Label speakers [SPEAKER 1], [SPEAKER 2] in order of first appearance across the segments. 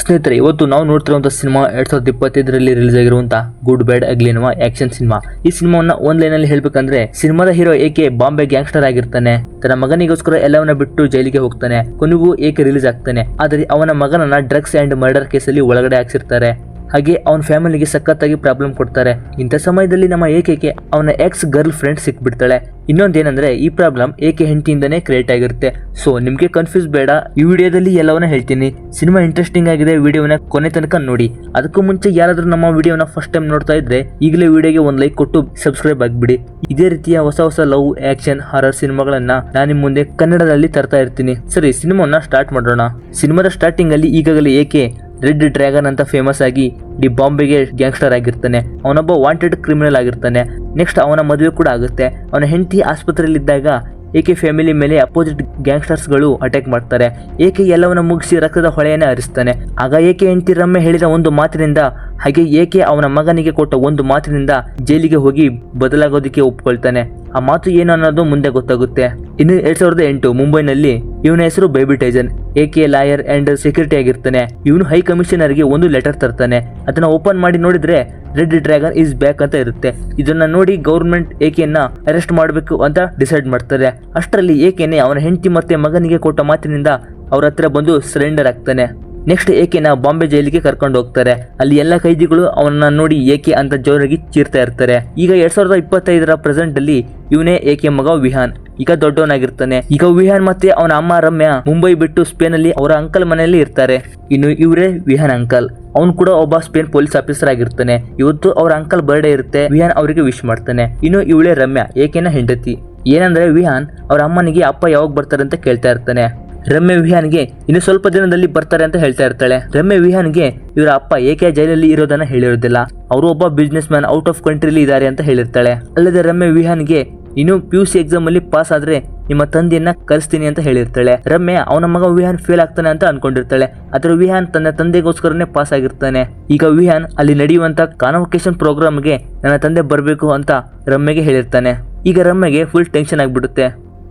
[SPEAKER 1] ಸ್ನೇಹಿತರೆ, ಇವತ್ತು ನಾವು ನೋಡ್ತಿರುವಂಥ ಸಿನಿಮಾ 2025ರಲ್ಲಿ ರಿಲೀಸ್ ಆಗಿರುವಂತಹ ಗುಡ್ ಬ್ಯಾಡ್ ಅಗ್ಲಿ ಎನ್ನುವ ಆಕ್ಷನ್ ಸಿನಿಮಾ. ಈ ಸಿನಿಮಾವನ್ನ ಒಂದ್ ಲೈನ್ ಅಲ್ಲಿ ಹೇಳ್ಬೇಕಂದ್ರೆ, ಸಿನಿಮಾದ ಹೀರೋ ಏಕೆ ಬಾಂಬೆ ಗ್ಯಾಂಗ್ಸ್ಟರ್ ಆಗಿರ್ತಾನೆ, ತನ್ನ ಮಗನಿಗೋಸ್ಕರ ಎಲ್ಲವನ್ನ ಬಿಟ್ಟು ಜೈಲಿಗೆ ಹೋಗ್ತಾನೆ, ಕೊನೆಗೂ ಏಕೆ ರಿಲೀಸ್ ಆಗ್ತಾನೆ. ಆದರೆ ಅವನ ಮಗನನ್ನ ಡ್ರಗ್ಸ್ ಅಂಡ್ ಮರ್ಡರ್ ಕೇಸಲ್ಲಿ ಒಳಗಡೆ ಹಾಕ್ಸಿರ್ತಾರೆ. ಹಾಗೆ ಅವನ ಫ್ಯಾಮಿಲಿಗೆ ಸಖತ್ತಾಗಿ ಪ್ರಾಬ್ಲಮ್ ಕೊಡ್ತಾರೆ. ಇಂಥ ಸಮಯದಲ್ಲಿ ನಮ್ಮ ಏಕೆಗೆ ಅವನ ಎಕ್ಸ್ ಗರ್ಲ್ ಫ್ರೆಂಡ್ ಸಿಕ್ಬಿಡ್ತಾಳೆ. ಇನ್ನೊಂದೇನಂದ್ರೆ, ಈ ಪ್ರಾಬ್ಲಮ್ ಏಕೆ ಹೆಂಡತಿಯಿಂದನೇ ಕ್ರಿಯೇಟ್ ಆಗಿರುತ್ತೆ. ಸೊ ನಿಮ್ಗೆ ಕನ್ಫ್ಯೂಸ್ ಬೇಡ, ಈ ವಿಡಿಯೋದಲ್ಲಿ ಎಲ್ಲವನ್ನ ಹೇಳ್ತೀನಿ. ಸಿನಿಮಾ ಇಂಟ್ರೆಸ್ಟಿಂಗ್ ಆಗಿದೆ, ವಿಡಿಯೋನ ಕೊನೆ ತನಕ ನೋಡಿ. ಅದಕ್ಕೂ ಮುಂಚೆ ಯಾರಾದ್ರೂ ನಮ್ಮ ವಿಡಿಯೋನ ಫಸ್ಟ್ ಟೈಮ್ ನೋಡ್ತಾ ಇದ್ರೆ ಈಗಲೇ ವಿಡಿಯೋಗೆ ಒಂದು ಲೈಕ್ ಕೊಟ್ಟು ಸಬ್ಸ್ಕ್ರೈಬ್ ಆಗಿಬಿಡಿ. ಇದೇ ರೀತಿಯ ಹೊಸ ಹೊಸ ಲವ್, ಆಕ್ಷನ್, ಹಾರರ್ ಸಿನಿಮಾಗಳನ್ನ ನಾನು ನಿಮ್ಮ ಮುಂದೆ ಕನ್ನಡದಲ್ಲಿ ತರ್ತಾ ಇರ್ತೀನಿ. ಸರಿ, ಸಿನಿಮಾನ ಸ್ಟಾರ್ಟ್ ಮಾಡೋಣ. ಸಿನಿಮಾದ ಸ್ಟಾರ್ಟಿಂಗ್ ಅಲ್ಲಿ ಈಗಾಗಲೇ ಏಕೆ ರೆಡ್ ಡ್ರ್ಯಾಗನ್ ಅಂತ ಫೇಮಸ್ ಆಗಿ ಡಿ ಬಾಂಬೆಗೆ ಗ್ಯಾಂಗ್ಸ್ಟರ್ ಆಗಿರ್ತಾನೆ. ಅವನೊಬ್ಬ ವಾಂಟೆಡ್ ಕ್ರಿಮಿನಲ್ ಆಗಿರ್ತಾನೆ. ನೆಕ್ಸ್ಟ್ ಅವನ ಮದುವೆ ಕೂಡ ಆಗುತ್ತೆ. ಅವನ ಹೆಂಡತಿ ಆಸ್ಪತ್ರೆಯಲ್ಲಿದ್ದಾಗ ಏಕೆ ಫ್ಯಾಮಿಲಿ ಮೇಲೆ ಅಪೋಸಿಟ್ ಗ್ಯಾಂಗ್ಸ್ಟರ್ಸ್ ಗಳು ಅಟ್ಯಾಕ್ ಮಾಡ್ತಾರೆ. ಏಕೆ ಎಲ್ಲವನ್ನ ಮುಗಿಸಿ ರಕ್ತದ ಹೊಳೆಯನ್ನೇ ಹರಿಸ್ತಾನೆ. ಆಗ ಏಕೆ ಹೆಂಡತಿ ರಮ್ಮೆ ಹೇಳಿದ ಒಂದು ಮಾತಿನಿಂದ, ಹಾಗೆ ಏಕೆ ಅವನ ಮಗನಿಗೆ ಕೊಟ್ಟ ಒಂದು ಮಾತಿನಿಂದ ಜೈಲಿಗೆ ಹೋಗಿ ಬದಲಾಗೋದಕ್ಕೆ ಒಪ್ಕೊಳ್ತಾನೆ. ಆ ಮಾತು ಏನು ಅನ್ನೋದು ಮುಂದೆ ಗೊತ್ತಾಗುತ್ತೆ. ಇನ್ನು 2008 ಮುಂಬೈನಲ್ಲಿ ಇವನ ಹೆಸರು ಬೇಬಿ ಟೈಸನ್. ಏಕೆ ಲಾಯರ್ ಅಂಡ್ ಸೆಕ್ಯೂರಿಟಿ ಆಗಿರ್ತಾನೆ. ಇವನು ಹೈ ಕಮಿಷನರ್ಗೆ ಒಂದು ಲೆಟರ್ ತರ್ತಾನೆ. ಅದನ್ನ ಓಪನ್ ಮಾಡಿ ನೋಡಿದ್ರೆ ರೆಡ್ ಡ್ರ್ಯಾಗನ್ ಇಸ್ ಬ್ಯಾಕ್ ಅಂತ ಇರುತ್ತೆ. ಇದನ್ನ ನೋಡಿ ಗೌರ್ಮೆಂಟ್ ಏಕೆಯನ್ನ ಅರೆಸ್ಟ್ ಮಾಡಬೇಕು ಅಂತ ಡಿಸೈಡ್ ಮಾಡ್ತಾರೆ. ಅಷ್ಟರಲ್ಲಿ ಏಕೆನೆ ಅವನ ಹೆಂಡತಿ ಮತ್ತೆ ಮಗನಿಗೆ ಕೊಟ್ಟ ಮಾತಿನಿಂದ ಅವ್ರ ಹತ್ರ ಬಂದು ಸರೆಂಡರ್ ಆಗ್ತಾನೆ. ನೆಕ್ಸ್ಟ್ ಏಕೆನ ಬಾಂಬೆ ಜೈಲಿಗೆ ಕರ್ಕೊಂಡು ಹೋಗ್ತಾರೆ. ಅಲ್ಲಿ ಎಲ್ಲ ಕೈದಿಗಳು ಅವನನ್ನ ನೋಡಿ ಏಕೆ ಅಂತ ಜೋರಾಗಿ ಚೀರ್ತಾ ಇರ್ತಾರೆ. ಈಗ 2025ರ ಪ್ರೆಸೆಂಟ್ ಅಲ್ಲಿ ಇವನೇ ಏಕೆ ಮಗ ವಿಹಾನ್ ಈಗ ದೊಡ್ಡವನಾಗಿರ್ತಾನೆ. ಈಗ ವಿಹಾನ್ ಮತ್ತೆ ಅವನ ಅಮ್ಮ ರಮ್ಯಾ ಮುಂಬೈ ಬಿಟ್ಟು ಸ್ಪೇನ್ ಅಲ್ಲಿ ಅವರ ಅಂಕಲ್ ಮನೆಯಲ್ಲಿ ಇರ್ತಾರೆ. ಇನ್ನು ಇವರೇ ವಿಹಾನ್ ಅಂಕಲ್. ಅವನು ಕೂಡ ಒಬ್ಬ ಸ್ಪೇನ್ ಪೊಲೀಸ್ ಆಫೀಸರ್ ಆಗಿರ್ತಾನೆ. ಇವತ್ತು ಅವ್ರ ಅಂಕಲ್ ಬರ್ಡೇ ಇರುತ್ತೆ. ವಿಹಾನ್ ಅವರಿಗೆ ವಿಶ್ ಮಾಡ್ತಾನೆ. ಇನ್ನು ಇವಳೇ ರಮ್ಯಾ, ಏಕೆನ ಹೆಂಡತಿ. ಏನಂದ್ರೆ ವಿಹಾನ್ ಅವ್ರ ಅಮ್ಮನಿಗೆ ಅಪ್ಪ ಯಾವಾಗ ಬರ್ತಾರೆ ಅಂತ ಕೇಳ್ತಾ ಇರ್ತಾನೆ. ರಮ್ಯಾ ವಿಹಾನ್ಗೆ ಇನ್ನು ಸ್ವಲ್ಪ ದಿನದಲ್ಲಿ ಬರ್ತಾರೆ ಅಂತ ಹೇಳ್ತಾ ಇರ್ತಾಳೆ. ರಮ್ಯಾ ವಿಹಾನ್ಗೆ ಇವರ ಅಪ್ಪ ಏಕೆ ಜೈಲಲ್ಲಿ ಇರೋದನ್ನ ಹೇಳಿರೋದಿಲ್ಲ. ಅವರು ಒಬ್ಬ ಬಿಸ್ನೆಸ್ ಮ್ಯಾನ್ ಔಟ್ ಆಫ್ ಕಂಟ್ರಿಲಿ ಇದ್ದಾರೆ ಅಂತ ಹೇಳಿರ್ತಾಳೆ. ಅಲ್ಲದೆ ರಮ್ಯಾ ವಿಹಾನ್ಗೆ ಇನ್ನು PUC ಎಕ್ಸಾಮ್ ಅಲ್ಲಿ ಪಾಸ್ ಆದ್ರೆ ನಿಮ್ಮ ತಂದೆಯನ್ನ ಕರೆಸ್ತೀನಿ ಅಂತ ಹೇಳಿರ್ತಾಳೆ. ರಮ್ಯಾ ಅವನ ಮಗ ವಿಹಾನ್ ಫೇಲ್ ಆಗ್ತಾನೆ ಅಂತ ಅನ್ಕೊಂಡಿರ್ತಾಳೆ. ಆದ್ರೆ ವಿಹಾನ್ ತನ್ನ ತಂದೆಗೋಸ್ಕರನೇ ಪಾಸ್ ಆಗಿರ್ತಾನೆ. ಈಗ ವಿಹಾನ್ ಅಲ್ಲಿ ನಡೆಯುವಂತ ಕಾನ್ವೊಕೇಶನ್ ಪ್ರೋಗ್ರಾಮ್ಗೆ ನನ್ನ ತಂದೆ ಬರ್ಬೇಕು ಅಂತ ರಮ್ಯಗೆ ಹೇಳಿರ್ತಾನೆ. ಈಗ ರಮ್ಯಗೆ ಫುಲ್ ಟೆನ್ಷನ್ ಆಗ್ಬಿಡುತ್ತೆ.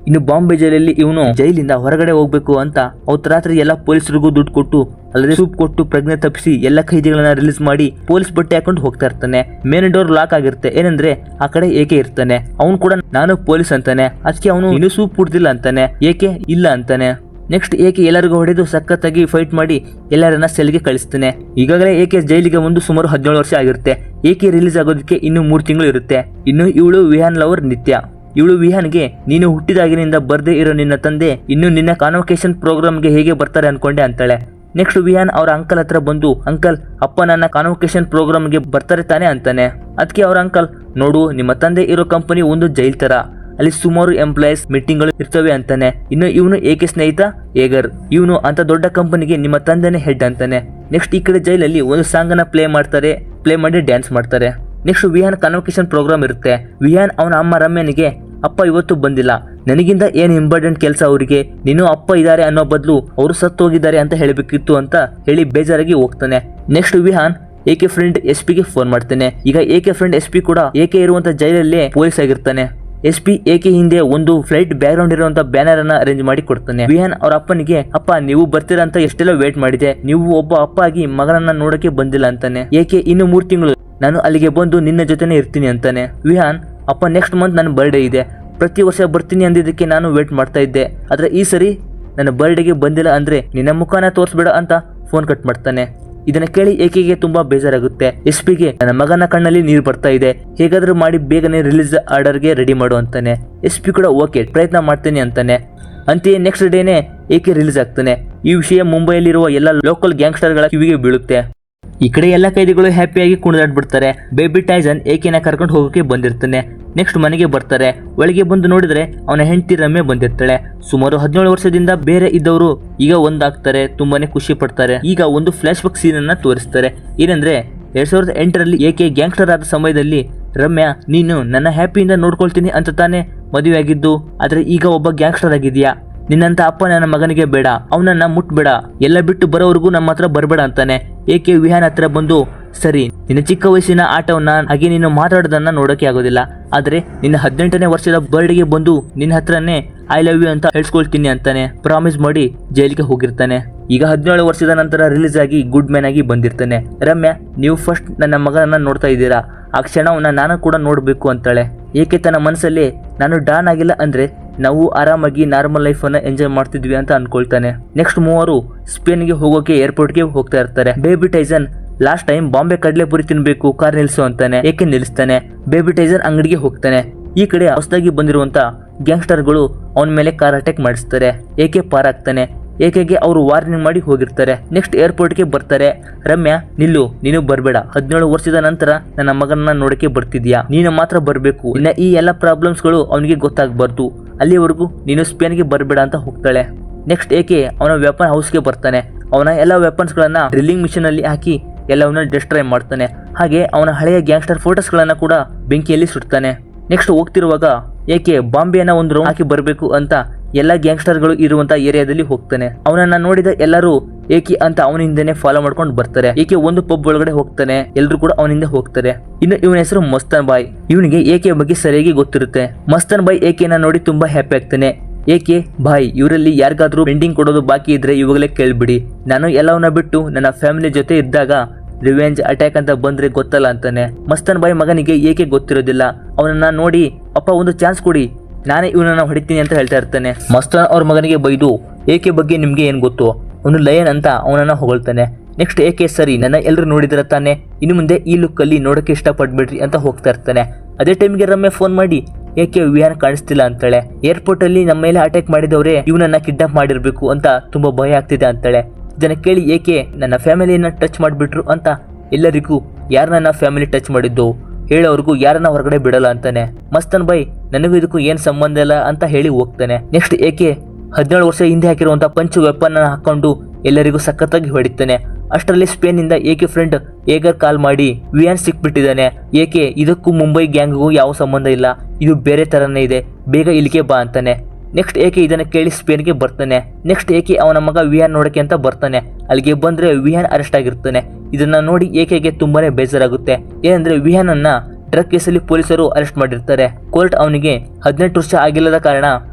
[SPEAKER 1] ಇನ್ನು ಬಾಂಬೆ ಜೈಲಲ್ಲಿ ಇವನು ಜೈಲಿಂದ ಹೊರಗಡೆ ಹೋಗ್ಬೇಕು ಅಂತ ಅವತ್ತು ರಾತ್ರಿ ಎಲ್ಲ ಪೊಲೀಸರಿಗೂ ದುಡ್ಡು ಕೊಟ್ಟು, ಅಲ್ಲದೆ ಸೂಪ್ ಕೊಟ್ಟು ಪ್ರಜ್ಞೆ ತಪ್ಪಿಸಿ ಎಲ್ಲ ಖೈದಿಗಳನ್ನ ರಿಲೀಸ್ ಮಾಡಿ ಪೊಲೀಸ್ ಬಟ್ಟೆ ಹಾಕೊಂಡು ಹೋಗ್ತಾ ಇರ್ತಾನೆ. ಮೇನ್ ಡೋರ್ ಲಾಕ್ ಆಗಿರುತ್ತೆ. ಏನಂದ್ರೆ ಆ ಕಡೆ ಏಕೆ ಇರ್ತಾನೆ. ಅವನು ಕೂಡ ನಾನು ಪೊಲೀಸ್ ಅಂತಾನೆ. ಅದಕ್ಕೆ ಅವನು ಇನ್ನೂ ಸೂಪ್ ಕುಡ್ದಿಲ್ಲ ಅಂತಾನೆ. ಏಕೆ ಇಲ್ಲ ಅಂತಾನೆ. ನೆಕ್ಸ್ಟ್ ಏಕೆ ಎಲ್ಲರಿಗೂ ಹೊಡೆದು ಸಖತ್ತಾಗಿ ಫೈಟ್ ಮಾಡಿ ಎಲ್ಲರನ್ನ ಸೆಲ್ಗೆ ಕಳಿಸ್ತಾನೆ. ಈಗಾಗಲೇ ಏಕೆ ಜೈಲಿಗೆ ಒಂದು ಸುಮಾರು 17 ವರ್ಷ ಆಗಿರುತ್ತೆ. ಏಕೆ ರಿಲೀಸ್ ಆಗೋದಕ್ಕೆ ಇನ್ನು 3 ತಿಂಗಳು ಇರುತ್ತೆ. ಇನ್ನು ಇವಳು ವಿಹಾನ್ ಲವರ್ ನಿತ್ಯ. ಇವಳು ವಿಹಾನ್ಗೆ, ನೀನು ಹುಟ್ಟಿದಾಗಿನಿಂದ ಬರ್ದೇ ಇರೋ ನಿನ್ನ ತಂದೆ ಇನ್ನು ನಿನ್ನ ಕಾನ್ವೊಕೇಶನ್ ಪ್ರೋಗ್ರಾಮ್ಗೆ ಹೇಗೆ ಬರ್ತಾರೆ ಅನ್ಕೊಂಡೆ ಅಂತಾಳೆ. ನೆಕ್ಸ್ಟ್ ವಿಹಾನ್ ಅವರ ಅಂಕಲ್ ಹತ್ರ ಬಂದು, ಅಂಕಲ್ ಅಪ್ಪ ನನ್ನ ಕಾನ್ವೊಕೇಶನ್ ಪ್ರೋಗ್ರಾಮ್ಗೆ ಬರ್ತಾರೆ ತಾನೆ ಅಂತಾನೆ. ಅದಕ್ಕೆ ಅವರ ಅಂಕಲ್, ನೋಡು ನಿಮ್ಮ ತಂದೆ ಇರೋ ಕಂಪನಿ ಒಂದು ಜೈಲ್ ತರ, ಅಲ್ಲಿ ಸುಮಾರು ಎಂಪ್ಲಾಯೀಸ್ ಮೀಟಿಂಗ್ಗಳು ಇರ್ತವೆ ಅಂತಾನೆ. ಇನ್ನು ಇವನು ಏಕೆ ಸ್ನೇಹಿತ ಏಗರ್. ಇವನು ಅಂತ ದೊಡ್ಡ ಕಂಪನಿಗೆ ನಿಮ್ಮ ತಂದೆನೇ ಹೆಡ್ ಅಂತಾನೆ. ನೆಕ್ಸ್ಟ್ ಈ ಕಡೆ ಜೈಲಲ್ಲಿ ಒಂದು ಸಾಂಗ್ ಅನ್ನ ಪ್ಲೇ ಮಾಡಿ ಡ್ಯಾನ್ಸ್ ಮಾಡ್ತಾರೆ. ನೆಕ್ಸ್ಟ್ ವಿಹಾನ್ ಕಾನ್ವೊಕೇಶನ್ ಪ್ರೋಗ್ರಾಮ್ ಇರುತ್ತೆ. ವಿಹಾನ್ ಅವನ ಅಮ್ಮ ರಮ್ಯನಿಗೆ, ಅಪ್ಪ ಇವತ್ತು ಬಂದಿಲ್ಲ, ನನಗಿಂತ ಏನು ಇಂಪಾರ್ಟೆಂಟ್ ಕೆಲಸ ಅವರಿಗೆ, ನೀನು ಅಪ್ಪ ಇದ್ದಾರೆ ಅನ್ನೋ ಬದಲು ಅವರು ಸತ್ತು ಹೋಗಿದ್ದಾರೆ ಅಂತ ಹೇಳಬೇಕಿತ್ತು ಅಂತ ಹೇಳಿ ಬೇಜಾರಾಗಿ ಹೋಗ್ತಾನೆ. ನೆಕ್ಸ್ಟ್ ವಿಹಾನ್ ಏಕೆ ಫ್ರೆಂಡ್ SP ಫೋನ್ ಮಾಡ್ತಾನೆ. ಈಗ ಏಕೆ ಫ್ರೆಂಡ್ SP ಕೂಡ ಏಕೆ ಇರುವಂತ ಜೈಲಲ್ಲೇ ಪೊಲೀಸ್ ಆಗಿರ್ತಾನೆ. SP ಏಕೆ ಹಿಂದೆ ಒಂದು ಫ್ಲೈಟ್ ಬ್ಯಾಕ್ ಗ್ರೌಂಡ್ ಇರುವಂತ ಬ್ಯಾನರ್ ಅನ್ನ ಅರೇಂಜ್ ಮಾಡಿ ಕೊಡ್ತಾನೆ. ವಿಹಾನ್ ಅವ್ರ ಅಪ್ಪನಿಗೆ, ಅಪ್ಪ ನೀವು ಬರ್ತೀರಾ ಅಂತ ಎಷ್ಟೆಲ್ಲ ವೇಟ್ ಮಾಡಿದೆ, ನೀವು ಒಬ್ಬ ಅಪ್ಪ ಆಗಿ ಮಗನನ್ನ ನೋಡಕ್ಕೆ ಬಂದಿಲ್ಲ ಅಂತಾನೆ. ಏಕೆ ಇನ್ನು 3 ತಿಂಗಳು ನಾನು ಅಲ್ಲಿಗೆ ಬಂದು ನಿನ್ನ ಜೊತೆನೆ ಇರ್ತೀನಿ ಅಂತಾನೆ. ವಿಹಾನ್, ಅಪ್ಪ ನೆಕ್ಸ್ಟ್ ಮಂತ್ ನನ್ನ ಬರ್ಡೇ ಇದೆ, ಪ್ರತಿ ವರ್ಷ ಬರ್ತೀನಿ ಅಂದಿದ್ದಕ್ಕೆ ನಾನು ವೇಟ್ ಮಾಡ್ತಾ ಇದ್ದೆ, ಆದ್ರೆ ಈ ಸರಿ ನನ್ನ ಬರ್ಡೇಗೆ ಬಂದಿಲ್ಲ ಅಂದ್ರೆ ನಿನ್ನ ಮುಖಾನ ತೋರಿಸ್ಬೇಡ ಅಂತ ಫೋನ್ ಕಟ್ ಮಾಡ್ತಾನೆ. ಇದನ್ನ ಕೇಳಿ ಏಕೆಗೆ ತುಂಬಾ ಬೇಜಾರಾಗುತ್ತೆ. SPಗೆ ನನ್ನ ಮಗನ ಕಣ್ಣಲ್ಲಿ ನೀರು ಬರ್ತಾ ಇದೆ, ಹೇಗಾದ್ರೂ ಮಾಡಿ ಬೇಗನೆ ರಿಲೀಸ್ ಆರ್ಡರ್ಗೆ ರೆಡಿ ಮಾಡು ಅಂತಾನೆ. SP ಕೂಡ ಓಕೆ ಪ್ರಯತ್ನ ಮಾಡ್ತೇನೆ ಅಂತಾನೆ. ಅಂತೆಯೇ ನೆಕ್ಸ್ಟ್ ಡೇನೆ ಏಕೆ ರಿಲೀಸ್ ಆಗ್ತಾನೆ. ಈ ವಿಷಯ ಮುಂಬೈಯಲ್ಲಿರುವ ಎಲ್ಲ ಲೋಕಲ್ ಗ್ಯಾಂಗ್ಸ್ಟರ್ಗಳ ಕಿವಿಗೆ ಬೀಳುತ್ತೆ. ಈ ಕಡೆ ಎಲ್ಲ ಕೈದಿಗಳು ಹ್ಯಾಪಿಯಾಗಿ ಕುಣಿದಾಡ್ಬಿಡ್ತಾರೆ. ಬೇಬಿ ಟೈಸನ್ ಏಕೆನ ಕರ್ಕೊಂಡು ಹೋಗೋಕೆ ಬಂದಿರ್ತಾನೆ. ನೆಕ್ಸ್ಟ್ ಮನೆಗೆ ಬರ್ತಾರೆ. ಒಳಗೆ ಬಂದು ನೋಡಿದ್ರೆ ಅವನ ಹೆಂಡತಿ ರಮ್ಯಾ ಬಂದಿರ್ತಾಳೆ. ಸುಮಾರು 17 ವರ್ಷದಿಂದ ಬೇರೆ ಇದ್ದವರು ಈಗ ಒಂದಾಗ್ತಾರೆ. ತುಂಬಾನೇ ಖುಷಿ ಪಡ್ತಾರೆ. ಈಗ ಒಂದು ಫ್ಲಾಶ್ ಬ್ಯಾಕ್ ಸೀನ್ ಅನ್ನ ತೋರಿಸ್ತಾರೆ. ಏನಂದ್ರೆ 2008ರಲ್ಲಿ ಏಕೆ ಗ್ಯಾಂಗ್ಸ್ಟರ್ ಆದ ಸಮಯದಲ್ಲಿ ರಮ್ಯಾ, ನೀನು ನನ್ನ ಹ್ಯಾಪಿಯಿಂದ ನೋಡ್ಕೊಳ್ತೀನಿ ಅಂತ ತಾನೇ ಮದುವೆ ಆಗಿದ್ದು, ಆದ್ರೆ ಈಗ ಒಬ್ಬ ಗ್ಯಾಂಗ್ಸ್ಟರ್ ಆಗಿದ್ಯಾ. ನಿನ್ನಂತ ಅಪ್ಪ ನನ್ನ ಮಗನಿಗೆ ಬೇಡ, ಅವನನ್ನ ಮುಟ್ಬೇಡ, ಎಲ್ಲ ಬಿಟ್ಟು ಬರೋವರೆಗೂ ನಮ್ಮ ಹತ್ರ ಬರಬೇಡ ಅಂತಾನೆ. ಏಕೆ ವಿಹಾನ್ ಹತ್ರ ಬಂದು ಸರಿ, ನಿನ್ನ ಚಿಕ್ಕ ವಯಸ್ಸಿನ ಆಟವನ್ನ ಹಾಗೆ ನೀನು ಮಾತಾಡೋದನ್ನ ನೋಡೋಕೆ ಆಗೋದಿಲ್ಲ, ಆದ್ರೆ ನಿನ್ನ 18ನೇ ವರ್ಷದ ಬರ್ಡ್ಗೆ ಬಂದು ನಿನ್ನ ಹತ್ರನೇ ಐ ಲವ್ ಯು ಅಂತ ಹೇಳ್ಸ್ಕೊಳ್ತೀನಿ ಅಂತಾನೆ ಪ್ರಾಮಿಸ್ ಮಾಡಿ ಜೈಲಿಗೆ ಹೋಗಿರ್ತಾನೆ. ಈಗ 17 ವರ್ಷದ ನಂತರ ರಿಲೀಸ್ ಆಗಿ ಗುಡ್ ಮ್ಯಾನ್ ಆಗಿ ಬಂದಿರ್ತಾನೆ. ರಮ್ಯಾ, ನೀವು ಫಸ್ಟ್ ನನ್ನ ಮಗನನ್ನ ನೋಡ್ತಾ ಇದ್ದೀರಾ, ಆ ಕ್ಷಣವನ್ನ ನಾನು ಕೂಡ ನೋಡ್ಬೇಕು ಅಂತಾಳೆ. ಏಕೆ ತನ್ನ ಮನಸ್ಸಲ್ಲಿ ನಾನು ಡಾನ್ ಆಗಿಲ್ಲ ಅಂದ್ರೆ ನಾವು ಆರಾಮಾಗಿ ನಾರ್ಮಲ್ ಲೈಫ್ ಅನ್ನ ಎಂಜಾಯ್ ಮಾಡ್ತಿದ್ವಿ ಅಂತ ಅನ್ಕೊಳ್ತಾನೆ. ನೆಕ್ಸ್ಟ್ ಮೂವರು ಸ್ಪೇನ್ಗೆ ಹೋಗೋಕೆ ಏರ್ಪೋರ್ಟ್ಗೆ ಹೋಗ್ತಾ ಇರ್ತಾರೆ. Baby Tyson last time Bombay ಕಡಲೆಪುರಿ ತಿನ್ಬೇಕು, ಕಾರ್ ನಿಲ್ಸು ಅಂತಾನೆ. ಏಕೆ ನಿಲ್ಲಿಸ್ತಾನೆ. ಬೇಬಿ ಟೈಸನ್ ಅಂಗಡಿಗೆ ಹೋಗ್ತಾನೆ. ಈ ಕಡೆ ಹೊಸದಾಗಿ ಬಂದಿರುವಂತ ಗ್ಯಾಂಗ್ಸ್ಟರ್ಗಳು ಅವನ ಮೇಲೆ ಕಾರ್ ಅಟ್ಯಾಕ್ ಮಾಡಿಸ್ತಾರೆ. ಏಕೆ ಪಾರಾಗ್ತಾನೆ. ಏಕೆಗೆ ಅವರು ವಾರ್ನಿಂಗ್ ಮಾಡಿ ಹೋಗಿರ್ತಾರೆ. ನೆಕ್ಸ್ಟ್ ಏರ್ಪೋರ್ಟ್ಗೆ ಬರ್ತಾರೆ. ರಮ್ಯಾ, ನಿಲ್ಲು, ನೀನು ಬರ್ಬೇಡ, 17 ವರ್ಷದ ನಂತರ ನನ್ನ ಮಗನನ್ನ ನೋಡಕ್ಕೆ ಬರ್ತಿದ್ಯಾ, ನೀನು ಮಾತ್ರ ಬರ್ಬೇಕು, ಇನ್ನ ಈ ಎಲ್ಲ ಪ್ರಾಬ್ಲಮ್ಸ್ಗಳು ಅವನಿಗೆ ಗೊತ್ತಾಗಬಾರ್ದು, ಅಲ್ಲಿವರೆಗೂ ನೀನು ಸ್ಪೇನ್ಗೆ ಬರ್ಬೇಡ ಅಂತ ಹೋಗ್ತಾಳೆ. ನೆಕ್ಸ್ಟ್ ಏಕೆ ಅವನ ವೆಪನ್ ಹೌಸ್ಗೆ ಬರ್ತಾನೆ. ಅವನ ಎಲ್ಲ ವೆಪನ್ಸ್ಗಳನ್ನ ಡ್ರಿಲ್ಲಿಂಗ್ ಮಿಷನ್ ಅಲ್ಲಿ ಹಾಕಿ ಎಲ್ಲವನ್ನ ಡಿಸ್ಟ್ರಾಯ್ ಮಾಡ್ತಾನೆ. ಹಾಗೆ ಅವನ ಹಳೆಯ ಗ್ಯಾಂಗ್ಸ್ಟರ್ ಫೋಟೋಸ್ಗಳನ್ನ ಕೂಡ ಬೆಂಕಿಯಲ್ಲಿ ಸುಡ್ತಾನೆ. ನೆಕ್ಸ್ಟ್ ಹೋಗ್ತಿರುವಾಗ ಏಕೆ ಬಾಂಬೆಯನ್ನ ಒಂದು ರೌಂಡ್ ಹಾಕಿ ಬರಬೇಕು ಅಂತ ಎಲ್ಲ ಗ್ಯಾಂಗ್ಸ್ಟರ್ಗಳು ಇರುವಂತ ಏರಿಯಾದಲ್ಲಿ ಹೋಗ್ತಾನೆ. ಅವನನ್ನ ನೋಡಿದ ಎಲ್ಲರೂ ಏಕೆ ಅಂತ ಅವನಿಂದನೇ ಫಾಲೋ ಮಾಡ್ಕೊಂಡು ಬರ್ತಾರೆ. ಏಕೆ ಒಂದು ಪಬ್ ಒಳಗಡೆ ಹೋಗ್ತಾನೆ, ಎಲ್ಲರೂ ಕೂಡ ಅವನಿಂದ ಹೋಗ್ತಾರೆ. ಇನ್ನು ಇವನ ಹೆಸರು ಮಸ್ತಾನ್ ಬಾಯ್. ಇವನಿಗೆ ಏಕೆ ಬಗ್ಗೆ ಸರಿಯಾಗಿ ಗೊತ್ತಿರುತ್ತೆ. ಮಸ್ತಾನ್ ಬಾಯ್ ಏಕೆನ ನೋಡಿ ತುಂಬಾ ಹ್ಯಾಪಿ ಆಗ್ತಾನೆ. ಏಕೆ ಬಾಯ್, ಇವರಲ್ಲಿ ಯಾರಿಗಾದ್ರೂ ಪೆಂಡಿಂಗ್ ಕೊಡೋದು ಬಾಕಿ ಇದ್ರೆ ಇವಾಗಲೇ ಕೇಳ್ಬಿಡಿ, ನಾನು ಎಲ್ಲವನ್ನ ಬಿಟ್ಟು ನನ್ನ ಫ್ಯಾಮಿಲಿ ಜೊತೆ ಇದ್ದಾಗ ರಿವೆಂಜ್ ಅಟ್ಯಾಕ್ ಅಂತ ಬಂದ್ರೆ ಗೊತ್ತಲ್ಲ ಅಂತಾನೆ. ಮಸ್ತಾನ್ ಬಾಯ್ ಮಗನಿಗೆ ಏಕೆ ಗೊತ್ತಿರೋದಿಲ್ಲ. ಅವನನ್ನ ನೋಡಿ ಅಪ್ಪ ಒಂದು ಚಾನ್ಸ್ ಕೊಡಿ, ನಾನೇ ಇವನನ್ನ ಹೊಡಿತೀನಿ ಅಂತ ಹೇಳ್ತಾ ಇರ್ತಾನೆ. ಮಸ್ತಾನ್ ಅವ್ರ ಮಗನಿಗೆ ಬೈದು ಏಕೆ ಬಗ್ಗೆ ನಿಮ್ಗೆ ಏನ್ ಗೊತ್ತು, ಅವನು ಲಯನ್ ಅಂತ ಅವನನ್ನ ಹೊಗಳ್ತಾನೆ. ನೆಕ್ಸ್ಟ್ ಏಕೆ ಸರಿ, ನನ್ನ ಎಲ್ಲರೂ ನೋಡಿದ್ರ ತಾನೆ, ಇನ್ನು ಮುಂದೆ ಈ ಲುಕ್ ಅಲ್ಲಿ ನೋಡಕ್ಕೆ ಇಷ್ಟಪಟ್ಬಿಡ್ರಿ ಅಂತ ಹೋಗ್ತಾ ಇರ್ತಾನೆ. ಅದೇ ಟೈಮ್ಗೆ ರಮ್ಯಾ ಫೋನ್ ಮಾಡಿ ಏಕೆ ವಿಹಾನ್ ಕಾಣಿಸ್ತಿಲ್ಲ ಅಂತಾಳೆ. ಏರ್ಪೋರ್ಟ್ ಅಲ್ಲಿ ನಮ್ಮ ಮೇಲೆ ಅಟ್ಯಾಕ್ ಮಾಡಿದವರೇ ಇವನನ್ನ ಕಿಡ್ನಾಪ್ ಮಾಡಿರ್ಬೇಕು ಅಂತ ತುಂಬಾ ಭಯ ಆಗ್ತಿದೆ ಅಂತಾಳೆ. ಇದನ್ನ ಕೇಳಿ ಏಕೆ ನನ್ನ ಫ್ಯಾಮಿಲಿಯನ್ನ ಟಚ್ ಮಾಡಿಬಿಟ್ರು ಅಂತ ಎಲ್ಲರಿಗೂ ಯಾರು ನನ್ನ ಫ್ಯಾಮಿಲಿ ಟಚ್ ಮಾಡಿದ್ದು ಹೇಳೋರ್ಗೂ ಯಾರನ್ನ ಹೊರಗಡೆ ಬಿಡಲ್ಲ ಅಂತಾನೆ. ಮಸ್ತಾನ್ ಬಾಯ್ ನನಗೂ ಇದಕ್ಕೂ ಏನ್ ಸಂಬಂಧ ಇಲ್ಲ ಅಂತ ಹೇಳಿ ಹೋಗ್ತಾನೆ. ನೆಕ್ಸ್ಟ್ ಏಕೆ 17 ವರ್ಷ ಹಿಂದೆ ಹಾಕಿರುವಂತ ಪಂಚ್ ವೆಪನ್ ಹಾಕೊಂಡು ಎಲ್ಲರಿಗೂ ಸಖತ್ತಾಗಿ ಹೊಡಿತಾನೆ. ಅಷ್ಟರಲ್ಲಿ ಸ್ಪೇನ್ ಇಂದ ಏಕೆ ಫ್ರೆಂಡ್ ಏಗರ್ ಕಾಲ್ ಮಾಡಿ ವಿಯಾನ್ ಸಿಕ್ಬಿಟ್ಟಿದ್ದಾನೆ. ಏಕೆ ಇದಕ್ಕೂ ಮುಂಬೈ ಗ್ಯಾಂಗ್ಗೂ ಯಾವ ಸಂಬಂಧ ಇಲ್ಲ, ಇದು ಬೇರೆ ತರನೇ ಇದೆ, ಬೇಗ ಇಲ್ಲಿಗೆ ಬಾ ಅಂತಾನೆ. ನೆಕ್ಸ್ಟ್ ಏಕೆ ಇದನ್ನ ಕೇಳಿ ಸ್ಪೇನ್ಗೆ ಬರ್ತಾನೆ. ನೆಕ್ಸ್ಟ್ ಏಕೆ ಅವನ ಮಗ ವಿಹಾನ್ ನೋಡಕ್ಕೆ ಅಂತ ಬರ್ತಾನೆ. ಅಲ್ಲಿಗೆ ಬಂದ್ರೆ ವಿಹಾನ್ ಅರೆಸ್ಟ್ ಆಗಿರ್ತಾನೆ. ಇದನ್ನ ನೋಡಿ ಏಕೆಗೆ ತುಂಬಾನೇ ಬೇಜಾರಾಗುತ್ತೆ. ಏನಂದ್ರೆ ವಿಹಾನ್ ಅನ್ನ ಡ್ರಗ್ ಕೇಸಲ್ಲಿ ಪೊಲೀಸರು ಅರೆಸ್ಟ್ ಮಾಡಿರ್ತಾರೆ. ಕೋರ್ಟ್ ಅವನಿಗೆ 18 ವರ್ಷ ಆಗಿಲ್ಲದ ಕಾರಣ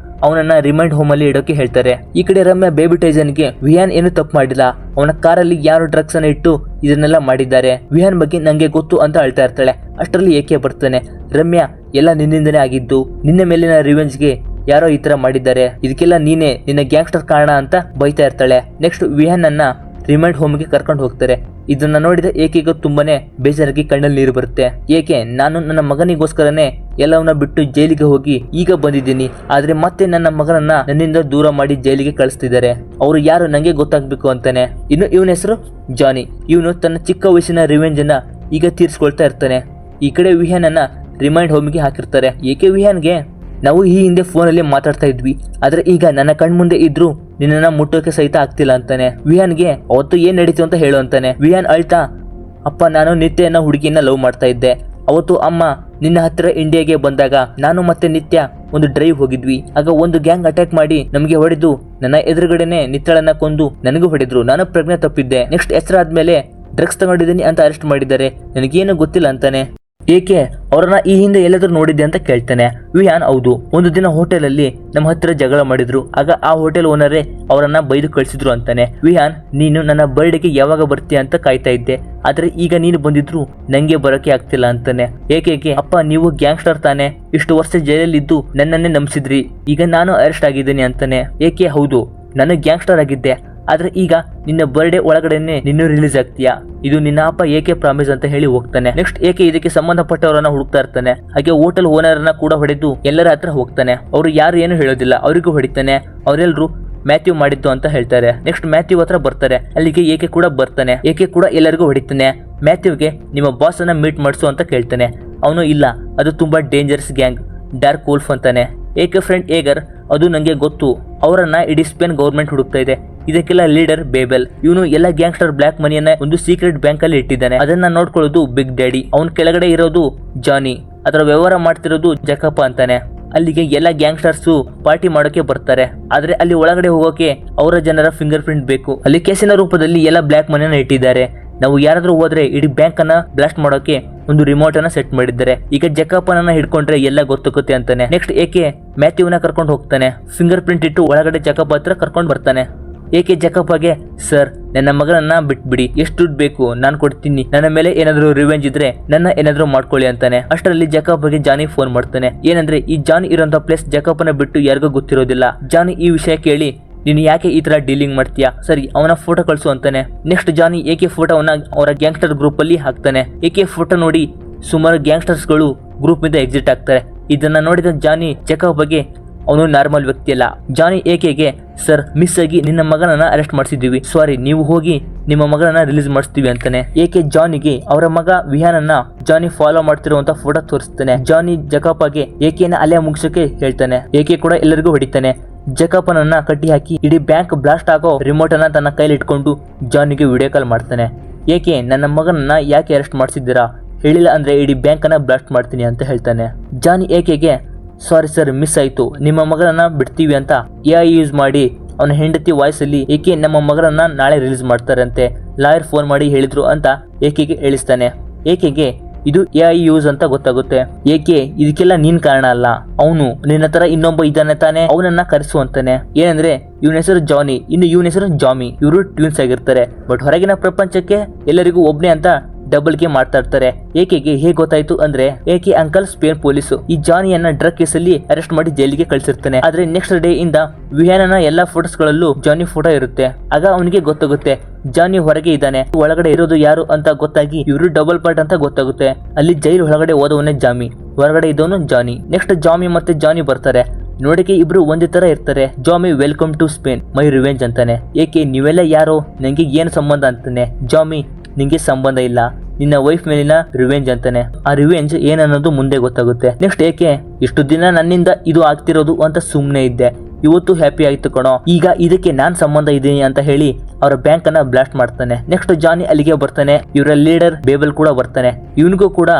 [SPEAKER 1] ಅವನನ್ನ ರಿಮೈಂಡ್ ಹೋಮ್ ಅಲ್ಲಿ ಇಡೋಕೆ ಹೇಳ್ತಾರೆ. ಈ ಕಡೆ ರಮ್ಯಾ ಬೇಬಿ ಟೈಸನ್ಗೆ ವಿಹಾನ್ ಏನು ತಪ್ಪು ಮಾಡಿಲ್ಲ, ಅವನ ಕಾರಲ್ಲಿ ಯಾರು ಡ್ರಗ್ಸ್ ಅನ್ನ ಇಟ್ಟು ಇದನ್ನೆಲ್ಲ ಮಾಡಿದ್ದಾರೆ, ವಿಹಾನ್ ಬಗ್ಗೆ ನಂಗೆ ಗೊತ್ತು ಅಂತ ಹೇಳ್ತಾ ಇರ್ತಾಳೆ. ಅಷ್ಟರಲ್ಲಿ ಏಕೆ ಬರ್ತಾನೆ. ರಮ್ಯಾ, ಎಲ್ಲ ನಿನ್ನಿಂದನೇ ಆಗಿದ್ದು, ನಿನ್ನ ಮೇಲಿನ ರಿವೆಂಜ್ಗೆ ಯಾರೋ ಈ ತರ ಮಾಡಿದ್ದಾರೆ, ಇದಕ್ಕೆಲ್ಲ ನೀನೇ ನಿನ್ನ ಗ್ಯಾಂಗ್ಸ್ಟರ್ ಕಾರಣ ಅಂತ ಬೈತಾ ಇರ್ತಾಳೆ. ನೆಕ್ಸ್ಟ್ ವಿಹಾನ್ ಅನ್ನ ರಿಮೈಂಡ್ ಹೋಮ್ಗೆ ಕರ್ಕೊಂಡು ಹೋಗ್ತಾರೆ. ಇದನ್ನ ನೋಡಿದ ಏಕೆಗೂ ತುಂಬಾನೇ ಬೇಜಾರಾಗಿ ಕಣ್ಣಲ್ಲಿ ನೀರು ಬರುತ್ತೆ. ಏಕೆ ನಾನು ನನ್ನ ಮಗನಿಗೋಸ್ಕರನೇ ಎಲ್ಲವನ್ನ ಬಿಟ್ಟು ಜೈಲಿಗೆ ಹೋಗಿ ಈಗ ಬಂದಿದ್ದೀನಿ, ಆದ್ರೆ ಮತ್ತೆ ನನ್ನ ಮಗನನ್ನ ನನ್ನಿಂದ ದೂರ ಮಾಡಿ ಜೈಲಿಗೆ ಕಳಿಸ್ತಿದ್ದಾರೆ, ಅವರು ಯಾರು ನಂಗೆ ಗೊತ್ತಾಗ್ಬೇಕು ಅಂತಾನೆ. ಇನ್ನು ಇವನ ಹೆಸರು ಜಾನಿ. ಇವನು ತನ್ನ ಚಿಕ್ಕ ವಯಸ್ಸಿನ ರಿವೆಂಜ್ ಅನ್ನ ಈಗ ತೀರ್ಸ್ಕೊಳ್ತಾ ಇರ್ತಾನೆ. ಈ ಕಡೆ ವಿಹಾನ್ ಅನ್ನ ರಿಮೈಂಡ್ ಹೋಮ್ಗೆ ಹಾಕಿರ್ತಾರೆ. ಏಕೆ ವಿಹಾನ್ಗೆ ನಾವು ಈ ಹಿಂದೆ ಫೋನಲ್ಲಿ ಮಾತಾಡ್ತಾ ಇದ್ವಿ, ಆದ್ರೆ ಈಗ ನನ್ನ ಕಣ್ಮುಂದೆ ಇದ್ರು ನಿನ್ನ ಮುಟ್ಟೋಕೆ ಸಹಿತ ಆಗ್ತಿಲ್ಲ ಅಂತಾನೆ. ವಿಹಾನ್ಗೆ ಅವತ್ತು ಏನ್ ನಡೀತು ಅಂತ ಹೇಳು ಅಂತಾನೆ. ವಿಹಾನ್ ಅಳ್ತಾ, ಅಪ್ಪ ನಾನು ನಿತ್ಯ ಅನ್ನೋ ಹುಡುಗಿನ ಲವ್ ಮಾಡ್ತಾ ಇದ್ದೆ. ಅವತ್ತು ಅಮ್ಮ ನಿನ್ನ ಹತ್ತಿರ ಇಂಡಿಯಾಗೆ ಬಂದಾಗ ನಾನು ಮತ್ತೆ ನಿತ್ಯ ಒಂದು ಡ್ರೈವ್ ಹೋಗಿದ್ವಿ. ಆಗ ಒಂದು ಗ್ಯಾಂಗ್ ಅಟ್ಯಾಕ್ ಮಾಡಿ ನಮಗೆ ಹೊಡೆದು ನನ್ನ ಎದುರುಗಡೆನೆ ನಿತ್ಯಳನ್ನ ಕೊಂದು ನನಗೂ ಹೊಡೆದ್ರು. ನಾನು ಪ್ರಜ್ಞೆ ತಪ್ಪಿದ್ದೆ. ನೆಕ್ಸ್ಟ್ ಹೆಸರಾದ್ಮೇಲೆ ಡ್ರಗ್ಸ್ ತಗೊಂಡಿದ್ದೀನಿ ಅಂತ ಅರೆಸ್ಟ್ ಮಾಡಿದ್ದಾರೆ, ನನಗೇನು ಗೊತ್ತಿಲ್ಲ ಅಂತಾನೆ. ಏಕೆ ಅವರನ್ನ ಈ ಹಿಂದೆ ಎಲ್ಲಾದ್ರೂ ನೋಡಿದ್ದೆ ಅಂತ ಕೇಳ್ತಾನೆ. ವಿಹಾನ್ ಹೌದು, ಒಂದು ದಿನ ಹೋಟೆಲ್ ಅಲ್ಲಿ ನಮ್ಮ ಹತ್ರ ಜಗಳ ಮಾಡಿದ್ರು, ಆಗ ಆ ಹೋಟೆಲ್ ಓನರೇ ಅವರನ್ನ ಬೈದು ಕಳಿಸಿದ್ರು ಅಂತಾನೆ. ವಿಹಾನ್, ನೀನು ನನ್ನ ಬರ್ಡೇಗೆ ಯಾವಾಗ ಬರ್ತೀಯ ಅಂತ ಕಾಯ್ತಾ ಇದ್ದೆ, ಆದ್ರೆ ಈಗ ನೀನು ಬಂದಿದ್ರು ನಂಗೆ ಬರೋಕೆ ಆಗ್ತಿಲ್ಲ ಅಂತಾನೆ. ಏಕೆ ಅಪ್ಪ ನೀವು ಗ್ಯಾಂಗ್ಸ್ಟರ್ ತಾನೆ, ಇಷ್ಟು ವರ್ಷ ಜೈಲಲ್ಲಿದ್ದು ನನ್ನನ್ನೇ ನಂಬಿಸಿದ್ರಿ, ಈಗ ನಾನು ಅರೆಸ್ಟ್ ಆಗಿದ್ದೀನಿ ಅಂತಾನೆ. ಏಕೆ ಹೌದು, ನಾನು ಗ್ಯಾಂಗ್ಸ್ಟರ್ ಆಗಿದ್ದೆ, ಆದ್ರೆ ಈಗ ನಿನ್ನ ಬರ್ಡೇ ಒಳಗಡೆನೆ ನೀನು ರಿಲೀಸ್ ಆಗ್ತೀಯಾ, ಇದು ನಿನ್ನ ಅಪ್ಪ ಏಕೆ ಪ್ರಾಮಿಸ್ ಅಂತ ಹೇಳಿ ಹೋಗ್ತಾನೆ. ನೆಕ್ಸ್ಟ್ ಏಕೆ ಇದಕ್ಕೆ ಸಂಬಂಧಪಟ್ಟವರನ್ನ ಹುಡುಕ್ತಾ ಇರ್ತಾನೆ. ಹಾಗೆ ಹೋಟೆಲ್ ಓನರ್ನ ಕೂಡ ಹೊಡೆದು ಎಲ್ಲರ ಹತ್ರ ಹೋಗ್ತಾನೆ. ಅವರು ಯಾರು ಏನು ಹೇಳೋದಿಲ್ಲ, ಅವರಿಗೂ ಹೊಡಿತಾನೆ. ಅವರೆಲ್ಲರೂ ಮ್ಯಾಥ್ಯೂ ಮಾಡಿದ್ದು ಅಂತ ಹೇಳ್ತಾರೆ. ನೆಕ್ಸ್ಟ್ ಮ್ಯಾಥ್ಯೂ ಹತ್ರ ಬರ್ತಾರೆ. ಅಲ್ಲಿಗೆ ಏಕೆ ಕೂಡ ಬರ್ತಾನೆ. ಏಕೆ ಕೂಡ ಎಲ್ಲರಿಗೂ ಹೊಡಿತಾನೆ. ಮ್ಯಾಥ್ಯೂಗೆ ನಿಮ್ಮ ಬಾಸ್ ಅನ್ನ ಮೀಟ್ ಮಾಡಿಸು ಅಂತ ಕೇಳ್ತಾನೆ. ಅವನು ಇಲ್ಲ, ಅದು ತುಂಬಾ ಡೇಂಜರಸ್ ಗ್ಯಾಂಗ್, ಡಾರ್ಕ್ ವೋಲ್ಫ್ ಅಂತಾನೆ. ಏಕೆ ಫ್ರೆಂಡ್ ಏಗರ್, ಅದು ನಂಗೆ ಗೊತ್ತು, ಅವರನ್ನ ಇಡೀ ಸ್ಪೇನ್ ಗೌರ್ಮೆಂಟ್ ಹುಡುಕ್ತಾ ಇದೆ, ಇದಕ್ಕೆಲ್ಲ ಲೀಡರ್ ಬೇಬೆಲ್. ಇವನು ಎಲ್ಲ ಗ್ಯಾಂಗ್ಸ್ಟರ್ ಬ್ಲಾಕ್ ಮನಿಯನ್ನ ಒಂದು ಸೀಕ್ರೆಟ್ ಬ್ಯಾಂಕ್ ಅಲ್ಲಿ ಇಟ್ಟಿದ್ದಾನೆ, ಅದನ್ನ ನೋಡ್ಕೊಳ್ಳೋದು ಬಿಗ್ ಡ್ಯಾಡಿ. ಅವನ ಕೆಳಗಡೆ ಇರೋದು ಜಾನಿ, ಅದರ ವ್ಯವಹಾರ ಮಾಡ್ತಿರೋದು ಜಕಪ್ಪ ಅಂತಾನೆ. ಅಲ್ಲಿಗೆ ಎಲ್ಲ ಗ್ಯಾಂಗ್ಸ್ಟರ್ಸು ಪಾರ್ಟಿ ಮಾಡೋಕೆ ಬರ್ತಾರೆ. ಆದ್ರೆ ಅಲ್ಲಿ ಒಳಗಡೆ ಹೋಗೋಕೆ ಅವರ ಜನರ ಫಿಂಗರ್ ಪ್ರಿಂಟ್ ಬೇಕು. ಅಲ್ಲಿ ಕೇಸಿನ ರೂಪದಲ್ಲಿ ಎಲ್ಲ ಬ್ಲಾಕ್ ಮನಿಯನ್ನ ಇಟ್ಟಿದ್ದಾರೆ. ನಾವು ಯಾರಾದ್ರೂ ಹೋದ್ರೆ ಇಡೀ ಬ್ಯಾಂಕ್ ಅನ್ನ ಬ್ಲಾಸ್ಟ್ ಮಾಡೋಕೆ ಒಂದು ರಿಮೋಟ್ ಅನ್ನ ಸೆಟ್ ಮಾಡಿದ್ದಾರೆ. ಈಗ ಜಕಾಪನನ್ನ ಹಿಡ್ಕೊಂಡ್ರೆ ಎಲ್ಲ ಗೊತ್ತಾಗುತ್ತೆ ಅಂತಾನೆ. ನೆಕ್ಸ್ಟ್ ಏಕೆ ಮ್ಯಾಥ್ಯೂನ ಕರ್ಕೊಂಡು ಹೋಗ್ತಾನೆ. ಫಿಂಗರ್ ಪ್ರಿಂಟ್ ಇಟ್ಟು ಒಳಗಡೆ ಜಕಾಪ್ ಹತ್ರ ಕರ್ಕೊಂಡು ಬರ್ತಾನೆ. ಏಕೆ ಜಕಾಪ್ಗೆ, ಸರ್ ನನ್ನ ಮಗನನ್ನ ಬಿಟ್ಬಿಡಿ, ಎಷ್ಟು ದುಡ್ಡು ಬೇಕು ನಾನು ಕೊಡ್ತೀನಿ, ನನ್ನ ಮೇಲೆ ಏನಾದ್ರು ರಿವೆಂಜ್ ಇದ್ರೆ ನನ್ನ ಏನಾದ್ರು ಮಾಡ್ಕೊಳ್ಳಿ ಅಂತಾನೆ. ಅಷ್ಟರಲ್ಲಿ ಜಕಾಪ್ಗೆ ಜಾನಿ ಫೋನ್ ಮಾಡ್ತಾನೆ. ಏನಂದ್ರೆ ಈ ಜಾನಿ ಇರೋಂತ ಪ್ಲೇಸ್ ಜಕಾಪನ ಬಿಟ್ಟು ಯಾರಿಗೂ ಗೊತ್ತಿರೋದಿಲ್ಲ. ಜಾನಿ ಈ ವಿಷಯ ಕೇಳಿ, ನೀನು ಯಾಕೆ ಈ ತರ ಡೀಲಿಂಗ್ ಮಾಡ್ತೀಯಾ, ಸರಿ ಅವನ ಫೋಟೋ ಕಳ್ಸು ಅಂತಾನೆ. ನೆಕ್ಸ್ಟ್ ಜಾನಿ ಏಕೆ ಫೋಟೋವನ್ನ ಅವರ ಗ್ಯಾಂಗ್ಸ್ಟರ್ ಗ್ರೂಪ್ ಅಲ್ಲಿ ಹಾಕ್ತಾನೆ. ಏಕೆ ಫೋಟೋ ನೋಡಿ ಸುಮಾರು ಗ್ಯಾಂಗ್ಸ್ಟರ್ಸ್ ಗಳು ಗ್ರೂಪ್ ಇಂದ ಎಕ್ಸಿಟ್ ಆಗ್ತಾರೆ. ಇದನ್ನ ನೋಡಿದ ಜಾನಿ ಜಕಾಪ್ ಬಗ್ಗೆ ಅವನು ನಾರ್ಮಲ್ ವ್ಯಕ್ತಿ ಅಲ್ಲ. ಜಾನಿ ಏಕೆಗೆ, ಸರ್ ಮಿಸ್ ಆಗಿ ನಿನ್ನ ಮಗನನ್ನ ಅರೆಸ್ಟ್ ಮಾಡಿಸಿದ್ದೀವಿ, ಸಾರಿ ನೀವು ಹೋಗಿ ನಿಮ್ಮ ಮಗನನ್ನ ರಿಲೀಸ್ ಮಾಡಿಸ್ತೀವಿ ಅಂತಾನೆ. ಏಕೆ ಜಾನಿಗೆ ಅವರ ಮಗ ವಿಹಾನನ್ನ ಜಾನಿ ಫಾಲೋ ಮಾಡ್ತಿರುವಂತ ಫೋಟೋ ತೋರಿಸ್ತಾನೆ. ಜಾನಿ ಜಕಾಪಗೆ ಏಕೆನ ಅಲೆ ಮುಗಿಸೋಕೆ ಹೇಳ್ತಾನೆ. ಏಕೆ ಕೂಡ ಎಲ್ಲರಿಗೂ ಹೊಡಿತಾನೆ. ಜಕಾಪನನ್ನ ಕಟ್ಟಿ ಹಾಕಿ ಇಡೀ ಬ್ಯಾಂಕ್ ಬ್ಲಾಸ್ಟ್ ಆಗೋ ರಿಮೋಟ್ ಅನ್ನ ತನ್ನ ಕೈಲಿ ಇಟ್ಕೊಂಡು ಜಾನಿಗೆ ವಿಡಿಯೋ ಕಾಲ್ ಮಾಡ್ತಾನೆ. ಏಕೆ ನನ್ನ ಮಗನನ್ನ ಯಾಕೆ ಅರೆಸ್ಟ್ ಮಾಡಿಸಿದ್ದೀರಾ, ಹೇಳಿಲ್ಲ ಅಂದ್ರೆ ಇಡೀ ಬ್ಯಾಂಕ್ ಅನ್ನ ಬ್ಲಾಸ್ಟ್ ಮಾಡ್ತೀನಿ ಅಂತ ಹೇಳ್ತಾನೆ. ಜಾನಿ ಏಕೆಗೆ, ಸಾರಿ ಸರ್ ಮಿಸ್ ಆಯ್ತು, ನಿಮ್ಮ ಮಗನನ್ನ ಬಿಡ್ತೀವಿ ಅಂತ AI ಯೂಸ್ ಮಾಡಿ ಅವನ ಹೆಂಡತಿ ವಾಯ್ಸ್ ಅಲ್ಲಿ ಏಕೆ ನಮ್ಮ ಮಗನನ್ನ ನಾಳೆ ರಿಲೀಸ್ ಮಾಡ್ತಾರಂತೆ, ಲಾಯರ್ ಫೋನ್ ಮಾಡಿ ಹೇಳಿದ್ರು ಅಂತ ಏಕೆಗೆ ಹೇಳಿಸ್ತಾನೆ. ಏಕೆಗೆ ಇದು AI ಯೂಸ್ ಅಂತ ಗೊತ್ತಾಗುತ್ತೆ. ಏಕೆ ಇದಕ್ಕೆಲ್ಲ ನೀನ್ ಕಾರಣ ಅಲ್ಲ, ಅವನು ನಿನ್ನ ಹತ್ರ ಇನ್ನೊಬ್ಬ ಇದ್ದಾನೆ ತಾನೆ, ಅವನನ್ನ ಕರೆಸು ಅಂತಾನೆ. ಏನಂದ್ರೆ ಇವನ ಹೆಸರು ಜಾನಿ, ಇನ್ನು ಇವನ ಹೆಸರು ಜಾಮಿ, ಇವರು ಟ್ವಿನ್ಸ್ ಆಗಿರ್ತಾರೆ. ಬಟ್ ಹೊರಗಿನ ಪ್ರಪಂಚಕ್ಕೆ ಎಲ್ಲರಿಗೂ ಒಬ್ನೇ ಅಂತ ಡಬಲ್ ಗೆ ಮಾಡ್ತಾ ಇರ್ತಾರೆ. ಏಕೆಗೆ ಹೇಗೆ ಗೊತ್ತಾಯ್ತು ಅಂದ್ರೆ ಏಕೆ ಅಂಕಲ್ ಸ್ಪೇನ್ ಪೊಲೀಸು ಈ ಜಾನಿಯನ್ನ ಡ್ರಗ್ ಕೇಸಲ್ಲಿ ಅರೆಸ್ಟ್ ಮಾಡಿ ಜೈಲಿಗೆ ಕಳಿಸಿರ್ತಾನೆ. ಆದ್ರೆ ನೆಕ್ಸ್ಟ್ ಡೇ ಇಂದ ವಿಹಾನನ ಎಲ್ಲಾ ಫೋಟೋಸ್ ಗಳಲ್ಲೂ ಜಾನಿ ಫೋಟೋ ಇರುತ್ತೆ. ಆಗ ಅವನಿಗೆ ಗೊತ್ತಾಗುತ್ತೆ ಜಾನಿ ಹೊರಗೆ ಇದ್ದಾನೆ, ಒಳಗಡೆ ಇರೋದು ಯಾರು ಅಂತ ಗೊತ್ತಾಗಿ ಇವರು ಡಬಲ್ ಪಾರ್ಟ್ ಅಂತ ಗೊತ್ತಾಗುತ್ತೆ. ಅಲ್ಲಿ ಜೈಲು ಒಳಗಡೆ ಹೋದವನೇ ಜಾಮಿ, ಹೊರಗಡೆ ಇದ್ದವನು ಜಾನಿ. ನೆಕ್ಸ್ಟ್ ಜಾಮಿ ಮತ್ತೆ ಜಾನಿ ಬರ್ತಾರೆ. ನೋಡಕ್ಕೆ ಇಬ್ರು ಒಂದೇ ತರ ಇರ್ತಾರೆ. Jamie welcome to Spain, my revenge ಅಂತಾನೆ. ಏಕೆ ನೀವೆಲ್ಲ ಯಾರೋ, ನಂಗೆ ಏನು ಸಂಬಂಧ ಅಂತಾನೆ. ಜಾಮಿ ನಿಂಗೆ ಸಂಬಂಧ ಇಲ್ಲ, ನಿನ್ನ ವೈಫ್ ಮೇಲಿನ ರಿವೆಂಜ್ ಅಂತಾನೆ. ಆ ರಿವೆಂಜ್ ಏನನ್ನೋದು ಮುಂದೆ ಗೊತ್ತಾಗುತ್ತೆ. ನೆಕ್ಸ್ಟ್ ಏಕೆ ಇಷ್ಟು ದಿನ ನನ್ನಿಂದ ಇದು ಆಗ್ತಿರೋದು ಅಂತ ಸುಮ್ನೆ ಇದ್ದೆ, ಇವತ್ತು ಹ್ಯಾಪಿ ಆಯ್ತು ಕಣೋ, ಈಗ ಇದಕ್ಕೆ ನಾನ್ ಸಂಬಂಧ ಇದ್ದೀನಿ ಅಂತ ಹೇಳಿ ಅವರ ಬ್ಯಾಂಕ್ ಅನ್ನ ಬ್ಲಾಸ್ಟ್ ಮಾಡ್ತಾನೆ. ನೆಕ್ಸ್ಟ್ ಜಾನಿ ಅಲ್ಲಿಗೆ ಬರ್ತಾನೆ. ಇವರ ಲೀಡರ್ ಬೇಬಲ್ ಕೂಡ ಬರ್ತಾನೆ. ಇವನಿಗೂ ಕೂಡ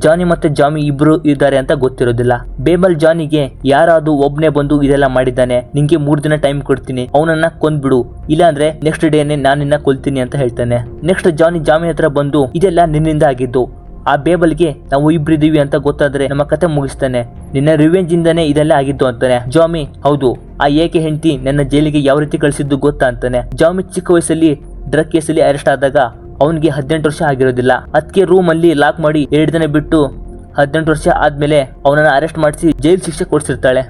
[SPEAKER 1] ಜಾನಿ ಮತ್ತೆ ಜಾಮಿ ಇಬ್ರು ಇದ್ದಾರೆ ಅಂತ ಗೊತ್ತಿರೋದಿಲ್ಲ. ಬೇಬಲ್ ಜಾನಿಗೆ ಯಾರಾದ್ರೂ ಒಬ್ನೇ ಬಂದು ಇದೆಲ್ಲ ಮಾಡಿದ್ದಾನೆ, ನಿಂಗೆ 3 ದಿನ ಟೈಮ್ ಕೊಡ್ತೀನಿ, ಅವನನ್ನ ಕೊಂದ್ಬಿಡು, ಇಲ್ಲಾಂದ್ರೆ ನೆಕ್ಸ್ಟ್ ಡೇನೆ ನಾನು ನಿನ್ನ ಕೊಲ್ತೀನಿ ಅಂತ ಹೇಳ್ತಾನೆ. ನೆಕ್ಸ್ಟ್ ಜಾನಿ ಜಾಮಿ ಹತ್ರ ಬಂದು ಇದೆಲ್ಲ ನಿನ್ನಿಂದ ಆಗಿದ್ದು, ಆ ಬೇಬಲ್ಗೆ ನಾವು ಇಬ್ರಿದೀವಿ ಅಂತ ಗೊತ್ತಾದ್ರೆ ನಮ್ಮ ಕತೆ ಮುಗಿಸ್ತಾನೆ, ನಿನ್ನ ರಿವೆಂಜ್ ಇಂದಾನೆ ಇದೆಲ್ಲ ಆಗಿದ್ದು ಅಂತಾನೆ. ಜಾಮಿ ಹೌದು, ಆ ಏಕೆ ಹೆಂಡತಿ ನನ್ನ ಜೈಲಿಗೆ ಯಾವ ರೀತಿ ಕಳಿಸಿದ್ದು ಗೊತ್ತಾ ಅಂತಾನೆ. ಜಾಮಿ ಚಿಕ್ಕ ವಯಸ್ಸಲ್ಲಿ ಡ್ರಗ್ ಕೇಸಲ್ಲಿ ಅರೆಸ್ಟ್ ಆದಾಗ ಅವನಿಗೆ 18 ವರ್ಷ ಆಗಿರೋದಿಲ್ಲ. ಅದಕ್ಕೆ ರೂಮ್ ಅಲ್ಲಿ ಲಾಕ್ ಮಾಡಿ 2 ದಿನ ಬಿಟ್ಟು 18 ವರ್ಷ ಆದ್ಮೇಲೆ ಅವನನ್ನ ಅರೆಸ್ಟ್ ಮಾಡಿಸಿ ಜೈಲ್ ಶಿಕ್ಷೆ ಕೊಡ್ಸಿರ್ತಾಳೆ.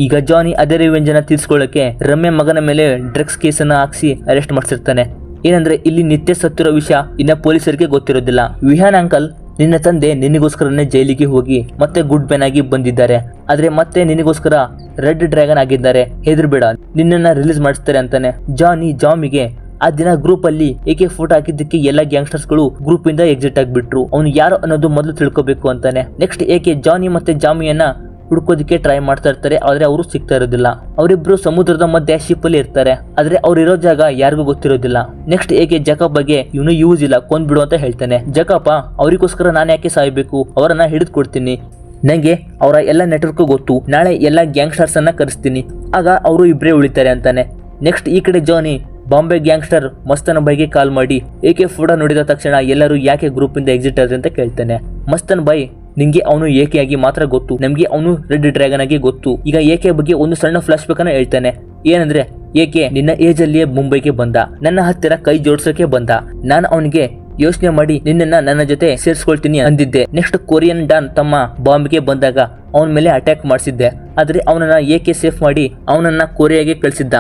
[SPEAKER 1] ಈಗ ಜಾನಿ ಅದೇ ರಿವೆಂಜ್ ಅನ್ನ ತೀರ್ಸ್ಕೊಳ್ಳಕ್ಕೆ ರಮ್ಯ ಮಗನ ಮೇಲೆ ಡ್ರಗ್ಸ್ ಕೇಸನ್ನ ಹಾಕ್ಸಿ ಅರೆಸ್ಟ್ ಮಾಡಿಸಿರ್ತಾನೆ. ಏನಂದ್ರೆ ಇಲ್ಲಿ ನಿತ್ಯ ಸತ್ತಿರೋ ವಿಷಯ ಇನ್ನ ಪೊಲೀಸರಿಗೆ ಗೊತ್ತಿರೋದಿಲ್ಲ. ವಿಹಾನ್ ಅಂಕಲ್, ನಿನ್ನ ತಂದೆ ನಿನಗೋಸ್ಕರನೇ ಜೈಲಿಗೆ ಹೋಗಿ ಮತ್ತೆ ಗುಡ್ ಮ್ಯಾನ್ ಆಗಿ ಬಂದಿದ್ದಾರೆ, ಆದ್ರೆ ಮತ್ತೆ ನಿನಗೋಸ್ಕರ ರೆಡ್ ಡ್ರ್ಯಾಗನ್ ಆಗಿದ್ದಾರೆ, ಹೆದರ್ಬೇಡ, ನಿನ್ನನ್ನ ರಿಲೀಸ್ ಮಾಡಿಸ್ತಾರೆ ಅಂತಾನೆ. ಜಾನಿ ಜಾಮಿಗೆ ಆ ದಿನ ಗ್ರೂಪ್ ಅಲ್ಲಿ ಏಕೆ ಫೋಟೋ ಹಾಕಿದ್ದಕ್ಕೆ ಎಲ್ಲ ಗ್ಯಾಂಗ್ಸ್ಟರ್ಸ್ ಗಳು ಗ್ರೂಪ್ ಇಂದ ಎಕ್ಸಿಟ್ ಆಗಿಬಿಟ್ರು, ಅವ್ನು ಯಾರು ಅನ್ನೋದು ಮೊದಲು ತಿಳ್ಕೊಬೇಕು ಅಂತಾನೆ. ನೆಕ್ಸ್ಟ್ ಏಕೆ ಜಾನಿ ಮತ್ತೆ ಜಾಮಿಯನ್ನ ಹುಡ್ಕೋದಕ್ಕೆ ಟ್ರೈ ಮಾಡ್ತಾ ಇರ್ತಾರೆ, ಆದ್ರೆ ಅವರು ಸಿಗ್ತಾ ಇರೋದಿಲ್ಲ. ಅವರಿಬ್ರು ಸಮುದ್ರದ ಮಧ್ಯೆ ಶಿಪ್ ಅಲ್ಲಿ ಇರ್ತಾರೆ, ಆದ್ರೆ ಅವ್ರು ಇರೋ ಜಾಗ ಯಾರಿಗೂ ಗೊತ್ತಿರೋದಿಲ್ಲ. ನೆಕ್ಸ್ಟ್ ಏಕೆ ಜಕಾಪ್ ಬಗ್ಗೆ ಇವನು ಯೂಸ್ ಇಲ್ಲ, ಕೊಂದ್ಬಿಡು ಅಂತ ಹೇಳ್ತಾನೆ. ಜಕಾಪ ಅವರಿಗೋಸ್ಕರ ನಾನು ಯಾಕೆ ಸಾಯ್ಬೇಕು, ಅವರನ್ನ ಹಿಡಿದು ಕೊಡ್ತೀನಿ, ನಂಗೆ ಅವರ ಎಲ್ಲ ನೆಟ್ವರ್ಕ್ ಗೊತ್ತು, ನಾಳೆ ಎಲ್ಲ ಗ್ಯಾಂಗ್ಸ್ಟರ್ಸ್ ಅನ್ನ ಕರೆಸ್ತೀನಿ, ಆಗ ಅವರು ಇಬ್ಬರೇ ಉಳಿತಾರೆ ಅಂತಾನೆ. ನೆಕ್ಸ್ಟ್ ಈ ಕಡೆ ಜಾನಿ ಬಾಂಬೆ ಗ್ಯಾಂಗ್ಸ್ಟರ್ ಮಸ್ತನ್ ಬೈಗೆ ಕಾಲ್ ಮಾಡಿ ಏಕೆ ಫೋಟೋ ನೋಡಿದ ತಕ್ಷಣ ಎಲ್ಲರೂ ಯಾಕೆ ಗ್ರೂಪ್ ಇಂದ ಎಕ್ಸಿಟ್ ಆದ್ರೆ ಅಂತ ಕೇಳ್ತಾನೆ. ಮಸ್ತನ್ ಬೈ, ನಿಂಗೆ ಅವನು ಏಕೆ ಆಗಿ ಮಾತ್ರ ಗೊತ್ತು, ನಮ್ಗೆ ಅವನು ರೆಡ್ ಡ್ರ್ಯಾಗನ್ ಆಗಿ ಗೊತ್ತು. ಈಗ ಏಕೆ ಬಗ್ಗೆ ಒಂದು ಸಣ್ಣ ಫ್ಲಾಶ್ ಬ್ಯಾಕ್ ಅನ್ನ ಹೇಳ್ತಾನೆ. ಏನಂದ್ರೆ ಏಕೆ ನಿನ್ನ ಏಜ್ ಅಲ್ಲಿಯೇ ಮುಂಬೈಗೆ ಬಂದ, ನನ್ನ ಹತ್ತಿರ ಕೈ ಜೋಡ್ಸೋಕೆ ಬಂದ, ನಾನು ಅವನಿಗೆ ಯೋಚನೆ ಮಾಡಿ ನಿನ್ನನ್ನ ನನ್ನ ಜೊತೆ ಸೇರಿಸ್ಕೊಳ್ತೀನಿ ಅಂದಿದ್ದೆ. ನೆಕ್ಸ್ಟ್ ಕೊರಿಯನ್ ಡಾನ್ ತಮ್ಮ ಬಾಂಬ್ಗೆ ಬಂದಾಗ ಅವನ ಮೇಲೆ ಅಟ್ಯಾಕ್ ಮಾಡಿಸಿದ್ದೆ, ಆದ್ರೆ ಅವನನ್ನ ಏಕೆ ಸೇಫ್ ಮಾಡಿ ಅವನನ್ನ ಕೊರಿಯಾಗೆ ಕಳಿಸಿದ್ದ.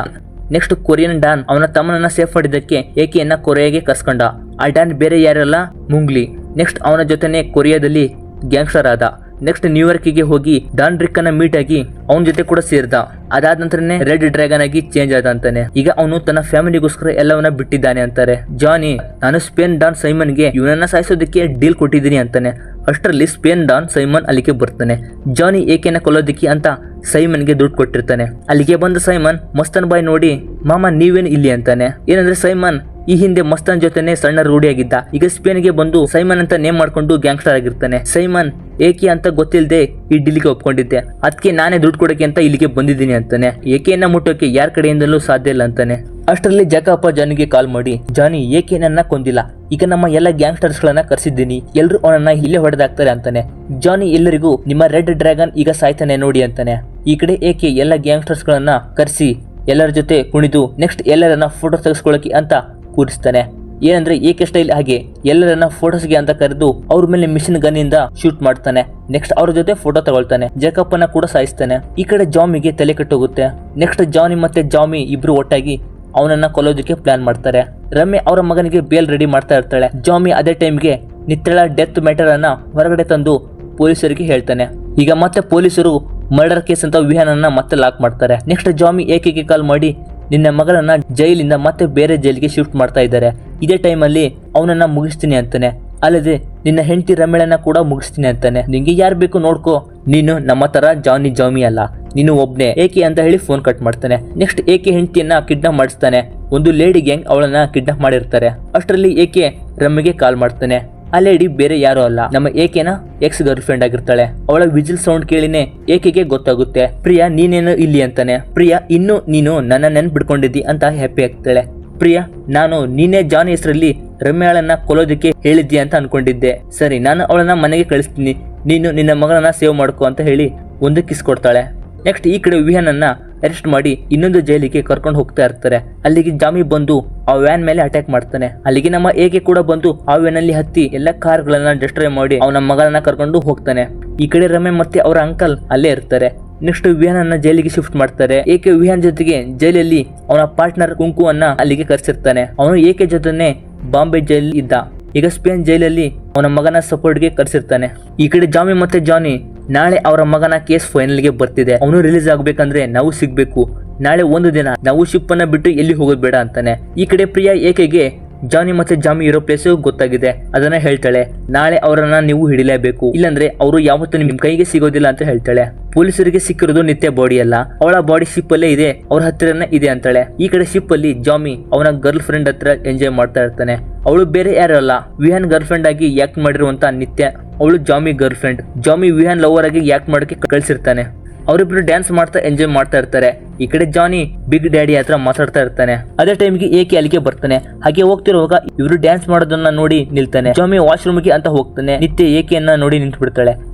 [SPEAKER 1] ನೆಕ್ಸ್ಟ್ ಕೊರಿಯನ್ ಡಾನ್ ಅವನ ತಮ್ಮನನ್ನ ಸೇಫ್ ಮಾಡಿದ್ದಕ್ಕೆ ಏಕೆಯನ್ನ ಕೊರಿಯಾಗೆ ಕರ್ಸ್ಕೊಂಡ. ಆ ಡಾನ್ ಬೇರೆ ಯಾರಲ್ಲ, ಮುಂಗ್ಲಿ. ನೆಕ್ಸ್ಟ್ ಅವನ ಜೊತೆನೆ ಕೊರಿಯಾದಲ್ಲಿ ಗ್ಯಾಂಗ್ಸ್ಟರ್ ಆದ. ನೆಕ್ಸ್ಟ್ ನ್ಯೂಯಾರ್ಕಿಗೆ ಹೋಗಿ ಡಾನ್ ರಿಕ್ ಅನ್ನ ಮೀಟ್ ಆಗಿ ಅವನ ಜೊತೆ ಕೂಡ ಸೇರ್ದ. ಅದಾದ ನಂತರನೇ ರೆಡ್ ಡ್ರ್ಯಾಗನ್ ಆಗಿ ಚೇಂಜ್ ಆದ ಅಂತಾನೆ. ಈಗ ಅವನು ತನ್ನ ಫ್ಯಾಮಿಲಿಗೋಸ್ಕರ ಎಲ್ಲವನ್ನ ಬಿಟ್ಟಿದ್ದಾನೆ ಅಂತಾರೆ. ಜಾನಿ, ನಾನು ಸ್ಪೇನ್ ಡಾನ್ ಸೈಮನ್ಗೆ ಇವನನ್ನ ಸಾಯಿಸೋದಕ್ಕೆ ಡೀಲ್ ಕೊಟ್ಟಿದ್ದೀನಿ ಅಂತಾನೆ. ಅಷ್ಟರಲ್ಲಿ ಸ್ಪೇನ್ ಡಾನ್ ಸೈಮನ್ ಅಲ್ಲಿಗೆ ಬರ್ತಾನೆ. ಜಾನಿ ಏಕೆನ ಕೊಲ್ಲೋದಕ್ಕೆ ಅಂತ ಸೈಮನ್ಗೆ ದುಡ್ಡು ಕೊಟ್ಟಿರ್ತಾನೆ. ಅಲ್ಲಿಗೆ ಬಂದ ಸೈಮನ್ ಮಸ್ತನ್ ಬಾಯ್ ನೋಡಿ, ಮಾಮ ನೀವೇನು ಇಲ್ಲಿ ಅಂತಾನೆ. ಏನಂದ್ರೆ ಸೈಮನ್ ಈ ಹಿಂದೆ ಮಸ್ತನ್ ಜೊತೆನೆ ಸಣ್ಣ ರೂಢಿಯಾಗಿದ್ದ, ಈಗ ಸ್ಪೇನ್ಗೆ ಬಂದು ಸೈಮನ್ ಅಂತ ನೇಮ್ ಮಾಡ್ಕೊಂಡು ಗ್ಯಾಂಗ್ಸ್ಟರ್ ಆಗಿರ್ತಾನೆ. ಸೈಮನ್ ಏಕೆ ಅಂತ ಗೊತ್ತಿಲ್ಲದೆ ಈ ಡೀಲಿಗೆ ಒಪ್ಕೊಂಡಿದ್ದೆ, ಅದಕ್ಕೆ ನಾನೇ ದುಡ್ಡು ಕೊಡೋಕೆ ಅಂತ ಇಲ್ಲಿಗೆ ಬಂದಿದ್ದೀನಿ ಅಂತಾನೆ. ಏಕೆಯನ್ನ ಮುಟ್ಟೋಕೆ ಯಾರ ಕಡೆಯಿಂದಲೂ ಸಾಧ್ಯ ಇಲ್ಲ ಅಂತಾನೆ. ಅಷ್ಟರಲ್ಲಿ ಜಕಾಪ ಜಾನಿಗೆ ಕಾಲ್ ಮಾಡಿ, ಜಾನಿ ಏಕೆ ನನ್ನ ಕೊಂದಿಲ್ಲ, ಈಗ ನಮ್ಮ ಎಲ್ಲ ಗ್ಯಾಂಗ್ಸ್ಟರ್ಸ್ ಗಳನ್ನ ಕರೆಸಿದ್ದೀನಿ, ಎಲ್ರು ಅವನನ್ನ ಇಲ್ಲೇ ಹೊಡೆದಾಕ್ತಾರೆ ಅಂತಾನೆ. ಜಾನಿ ಎಲ್ಲರಿಗೂ ನಿಮ್ಮ ರೆಡ್ ಡ್ರ್ಯಾಗನ್ ಈಗ ಸಾಯ್ತಾನೆ ನೋಡಿ ಅಂತಾನೆ. ಈ ಕಡೆ ಏಕೆ ಎಲ್ಲ ಗ್ಯಾಂಗ್ಸ್ಟರ್ಸ್ ಗಳನ್ನ ಕರೆಸಿ ಎಲ್ಲರ ಜೊತೆ ಕುಣಿದು ನೆಕ್ಸ್ಟ್ ಎಲ್ಲರನ್ನ ಫೋಟೋ ತೆಗೆಸ್ಕೊಳ್ಳೋಕೆ ಅಂತ ಕೂರಿಸ್ತಾನೆ. ಏನಂದ್ರೆ ಏಕೆ ಸ್ಟೈಲ್ ಹಾಗೆ ಎಲ್ಲರನ್ನ ಫೋಟೋಸ್ಗೆ ಅಂತ ಕರೆದು ಅವ್ರ ಮೇಲೆ ಮಿಷನ್ ಗನ್ ಇಂದ ಶೂಟ್ ಮಾಡ್ತಾನೆ. ನೆಕ್ಸ್ಟ್ ಅವ್ರ ಜೊತೆ ಫೋಟೋ ತಗೊಳ್ತಾನೆ. ಜೇಕಪ್ ಅನ್ನ ಕೂಡ ಸಾಯಿಸ್ತಾನೆ. ಈ ಕಡೆ ಜಾಮಿಗೆ ತಲೆ ಕೆಟ್ಟೋಗುತ್ತೆ. ನೆಕ್ಸ್ಟ್ ಜಾನಿ ಮತ್ತೆ ಜಾಮಿ ಇಬ್ರು ಒಟ್ಟಾಗಿ ಅವನನ್ನ ಕೊಲ್ಲೋದಕ್ಕೆ ಪ್ಲಾನ್ ಮಾಡ್ತಾರೆ. ರಮ್ಯ ಅವರ ಮಗನಿಗೆ ಬೇಲ್ ರೆಡಿ ಮಾಡ್ತಾ ಇರ್ತಾಳೆ. ಜಾಮಿ ಅದೇ ಟೈಮ್ಗೆ ನಿತ್ಯಳ ಡೆತ್ ಮ್ಯಾಟರ್ ಅನ್ನ ಹೊರಗಡೆ ತಂದು ಪೊಲೀಸರಿಗೆ ಹೇಳ್ತಾನೆ. ಈಗ ಮತ್ತೆ ಪೊಲೀಸರು ಮರ್ಡರ್ ಕೇಸ್ ಅಂತ ವಿಹಾನನ್ನ ಮತ್ತೆ ಲಾಕ್ ಮಾಡ್ತಾರೆ. ನೆಕ್ಸ್ಟ್ ಜಾಮಿ ಏಕೆಗೆ ಕಾಲ್ ಮಾಡಿ ನಿನ್ನ ಮಗಳನ್ನ ಜೈಲಿಂದ ಮತ್ತೆ ಬೇರೆ ಜೈಲಿಗೆ ಶಿಫ್ಟ್ ಮಾಡ್ತಾ ಇದ್ದಾರೆ. ಇದೇ ಟೈಮಲ್ಲಿ ಅವನನ್ನ ಮುಗಿಸ್ತೀನಿ ಅಂತಾನೆ. ಅಲ್ಲದೆ ನಿನ್ನ ಹೆಂಡತಿ ರಮೇಳನ್ನ ಕೂಡ ಮುಗಿಸ್ತೀನಿ ಅಂತಾನೆ. ನಿಂಗೆ ಯಾರು ಬೇಕು ನೋಡ್ಕೋ, ನೀನು ನಮ್ಮ ತರ ಜಾಮಿ ಅಲ್ಲ, ನೀನು ಒಬ್ನೇ ಏಕೆ ಅಂತ ಹೇಳಿ ಫೋನ್ ಕಟ್ ಮಾಡ್ತಾನೆ. ನೆಕ್ಸ್ಟ್ ಏಕೆ ಹೆಂಡತಿಯನ್ನ ಕಿಡ್ನಾಪ್ ಮಾಡಿಸ್ತಾನೆ. ಒಂದು ಲೇಡಿ ಗ್ಯಾಂಗ್ ಅವಳನ್ನ ಕಿಡ್ನಾಪ್ ಮಾಡಿರ್ತಾರೆ. ಅಷ್ಟರಲ್ಲಿ ಏಕೆ ರಮ್ಯಗೆ ಕಾಲ್ ಮಾಡ್ತಾನೆ. ಆ ಲೇಡಿ ಬೇರೆ ಯಾರು ಅಲ್ಲ, ನಮ್ಮ ಏಕೆನ ಎಕ್ಸ್ ಗರ್ಲ್ ಫ್ರೆಂಡ್ ಆಗಿರ್ತಾಳೆ. ಅವಳ ವಿಜಿಲ್ ಸೌಂಡ್ ಕೇಳಿನೇ ಏಕೆಗೆ ಗೊತ್ತಾಗುತ್ತೆ ಪ್ರಿಯಾ ನೀನೇನು ಇಲ್ಲಿ ಅಂತಾನೆ. ಪ್ರಿಯಾ ಇನ್ನು ನೀನು ನನ್ನ ನೆನ್ಪಿಡ್ಕೊಂಡಿದ್ದಿ ಅಂತ ಹ್ಯಾಪಿ ಆಗ್ತಾಳೆ. ಪ್ರಿಯಾ ನಾನು ನೀನೇ ಜಾನಿ ಹೆಸರಲ್ಲಿ ರಮ್ಯಾಳನ್ನ ಕೊಲ್ಲೋದಕ್ಕೆ ಹೇಳಿದ್ದಿ ಅಂತ ಅನ್ಕೊಂಡಿದ್ದೆ. ಸರಿ ನಾನು ಅವಳನ್ನ ಮನೆಗೆ ಕಳಿಸ್ತೀನಿ, ನೀನು ನಿನ್ನ ಮಗಳನ್ನ ಸೇವ್ ಮಾಡ್ಕೊ ಅಂತ ಹೇಳಿ ಒಂದು ಕಿಸ್ ಕೊಡ್ತಾಳೆ. ನೆಕ್ಸ್ಟ್ ಈ ಕಡೆ ವಿಹಾನನ್ನ ಅರೆಸ್ಟ್ ಮಾಡಿ ಇನ್ನೊಂದು ಜೈಲಿಗೆ ಕರ್ಕೊಂಡು ಹೋಗ್ತಾ ಇರ್ತಾರೆ. ಅಲ್ಲಿಗೆ ಜಾಮಿ ಬಂದು ಆ ವ್ಯಾನ್ ಮೇಲೆ ಅಟ್ಯಾಕ್ ಮಾಡ್ತಾನೆ. ಅಲ್ಲಿಗೆ ನಮ್ಮ ಏಕೆ ಕೂಡ ಬಂದು ಆ ವ್ಯಾನ್ ಅಲ್ಲಿ ಹತ್ತಿ ಎಲ್ಲ ಕಾರ್ಗಳನ್ನ ಡಿಸ್ಟ್ರಾಯ್ ಮಾಡಿ ಅವನ ಮಗಳನ್ನ ಕರ್ಕೊಂಡು ಹೋಗ್ತಾನೆ. ಈ ಕಡೆ ರಮ್ಯ ಮತ್ತೆ ಅವರ ಅಂಕಲ್ ಅಲ್ಲೇ ಇರ್ತಾರೆ. ನೆಕ್ಸ್ಟ್ ವಿಹಾನನ್ನ ಜೈಲಿಗೆ ಶಿಫ್ಟ್ ಮಾಡ್ತಾರೆ. ಏಕೆ ವಿಹಾನ್ ಜೊತೆಗೆ ಜೈಲಲ್ಲಿ ಅವನ ಪಾರ್ಟ್ನರ್ ಕುಂಕುವನ್ನ ಅಲ್ಲಿಗೆ ಕರೆಸಿರ್ತಾನೆ. ಅವನು ಏಕೆ ಜೊತೆನೆ ಬಾಂಬೆ ಜೈಲ್ ಇದ್ದ. ಈಗ ಸ್ಪೇನ್ ಜೈಲಲ್ಲಿ ಅವನ ಮಗನ ಸಪೋರ್ಟ್ಗೆ ಕರೆಸಿರ್ತಾನೆ. ಈ ಕಡೆ ಜಾಮಿ ಮತ್ತೆ ಜಾನಿ ನಾಳೆ ಅವರ ಮಗನ ಕೇಸ್ ಫೈನಲ್ಗೆ ಬರ್ತಿದೆ. ಅವನು ರಿಲೀಸ್ ಆಗ್ಬೇಕಂದ್ರೆ ನಾವು ಸಿಗ್ಬೇಕು. ನಾಳೆ ಒಂದು ದಿನ ನಾವು ಶಿಪ್ ಅನ್ನ ಬಿಟ್ಟು ಎಲ್ಲಿ ಹೋಗೋದು ಬೇಡ ಅಂತಾನೆ. ಈ ಕಡೆ ಪ್ರಿಯಾ ಏಕೆಗೆ ಜಾನಿ ಮತ್ತೆ ಜಾಮಿ ಇರೋ ಪ್ಲೇಸ್ ಗೊತ್ತಾಗಿದೆ. ಅದನ್ನ ಹೇಳ್ತಾಳೆ. ನಾಳೆ ಅವರನ್ನ ನೀವು ಹಿಡಿಲೇಬೇಕು, ಇಲ್ಲಾಂದ್ರೆ ಅವರು ಯಾವತ್ತೂ ನಿಮ್ ಕೈಗೆ ಸಿಗೋದಿಲ್ಲ ಅಂತ ಹೇಳ್ತಾಳೆ. ಪೊಲೀಸರಿಗೆ ಸಿಕ್ಕಿರೋದು ನಿತ್ಯ ಬಾಡಿ ಅಲ್ಲ, ಅವಳ ಬಾಡಿ ಶಿಪ್ ಅಲ್ಲೇ ಇದೆ, ಅವ್ರ ಹತ್ತಿರನೇ ಇದೆ ಅಂತಾಳೆ. ಈ ಕಡೆ ಶಿಪ್ ಅಲ್ಲಿ ಜಾಮಿ ಅವನ ಗರ್ಲ್ ಫ್ರೆಂಡ್ ಹತ್ರ ಎಂಜಾಯ್ ಮಾಡ್ತಾ ಇರ್ತಾನೆ. ಅವಳು ಬೇರೆ ಯಾರು ಅಲ್ಲ, ವಿಹಾನ್ ಗರ್ಲ್ ಫ್ರೆಂಡ್ ಆಗಿ ಯಾಕ್ಟ್ ಮಾಡಿರುವಂತ ನಿತ್ಯ. ಅವಳು Jami girl friend. Jami Vihaan lover ಆಗಿ ಯಾಕ್ಟ್ ಮಾಡೋಕೆ ಕಳ್ಸಿರ್ತಾನೆ. ಅವರಿಬ್ರು ಡ್ಯಾನ್ಸ್ ಮಾಡ್ತಾ ಎಂಜಾಯ್ ಮಾಡ್ತಾ ಇರ್ತಾರೆ. ಈ ಕಡೆ ಜಾನಿ ಬಿಗ್ ಡ್ಯಾಡಿ ಹತ್ರ ಮಾತಾಡ್ತಾ ಇರ್ತಾನೆ. ಅದೇ ಟೈಮ್ಗೆ ಏಕೆ ಅಲ್ಲಿಗೆ ಬರ್ತಾನೆ. ಹಾಗೆ ಹೋಗ್ತಿರುವಾಗ ಇವರು ಡ್ಯಾನ್ಸ್ ಮಾಡೋದನ್ನ ನೋಡಿ ನಿಲ್ತಾನೆ. ಜಾಮಿ ವಾಶ್ರೂಮ್ಗೆ ಅಂತ ಹೋಗ್ತಾನೆ. ನಿತ್ಯ ಏಕೆಯನ್ನ ನೋಡಿ ನಿಂತು ಬಿಡ್ತಾಳೆ.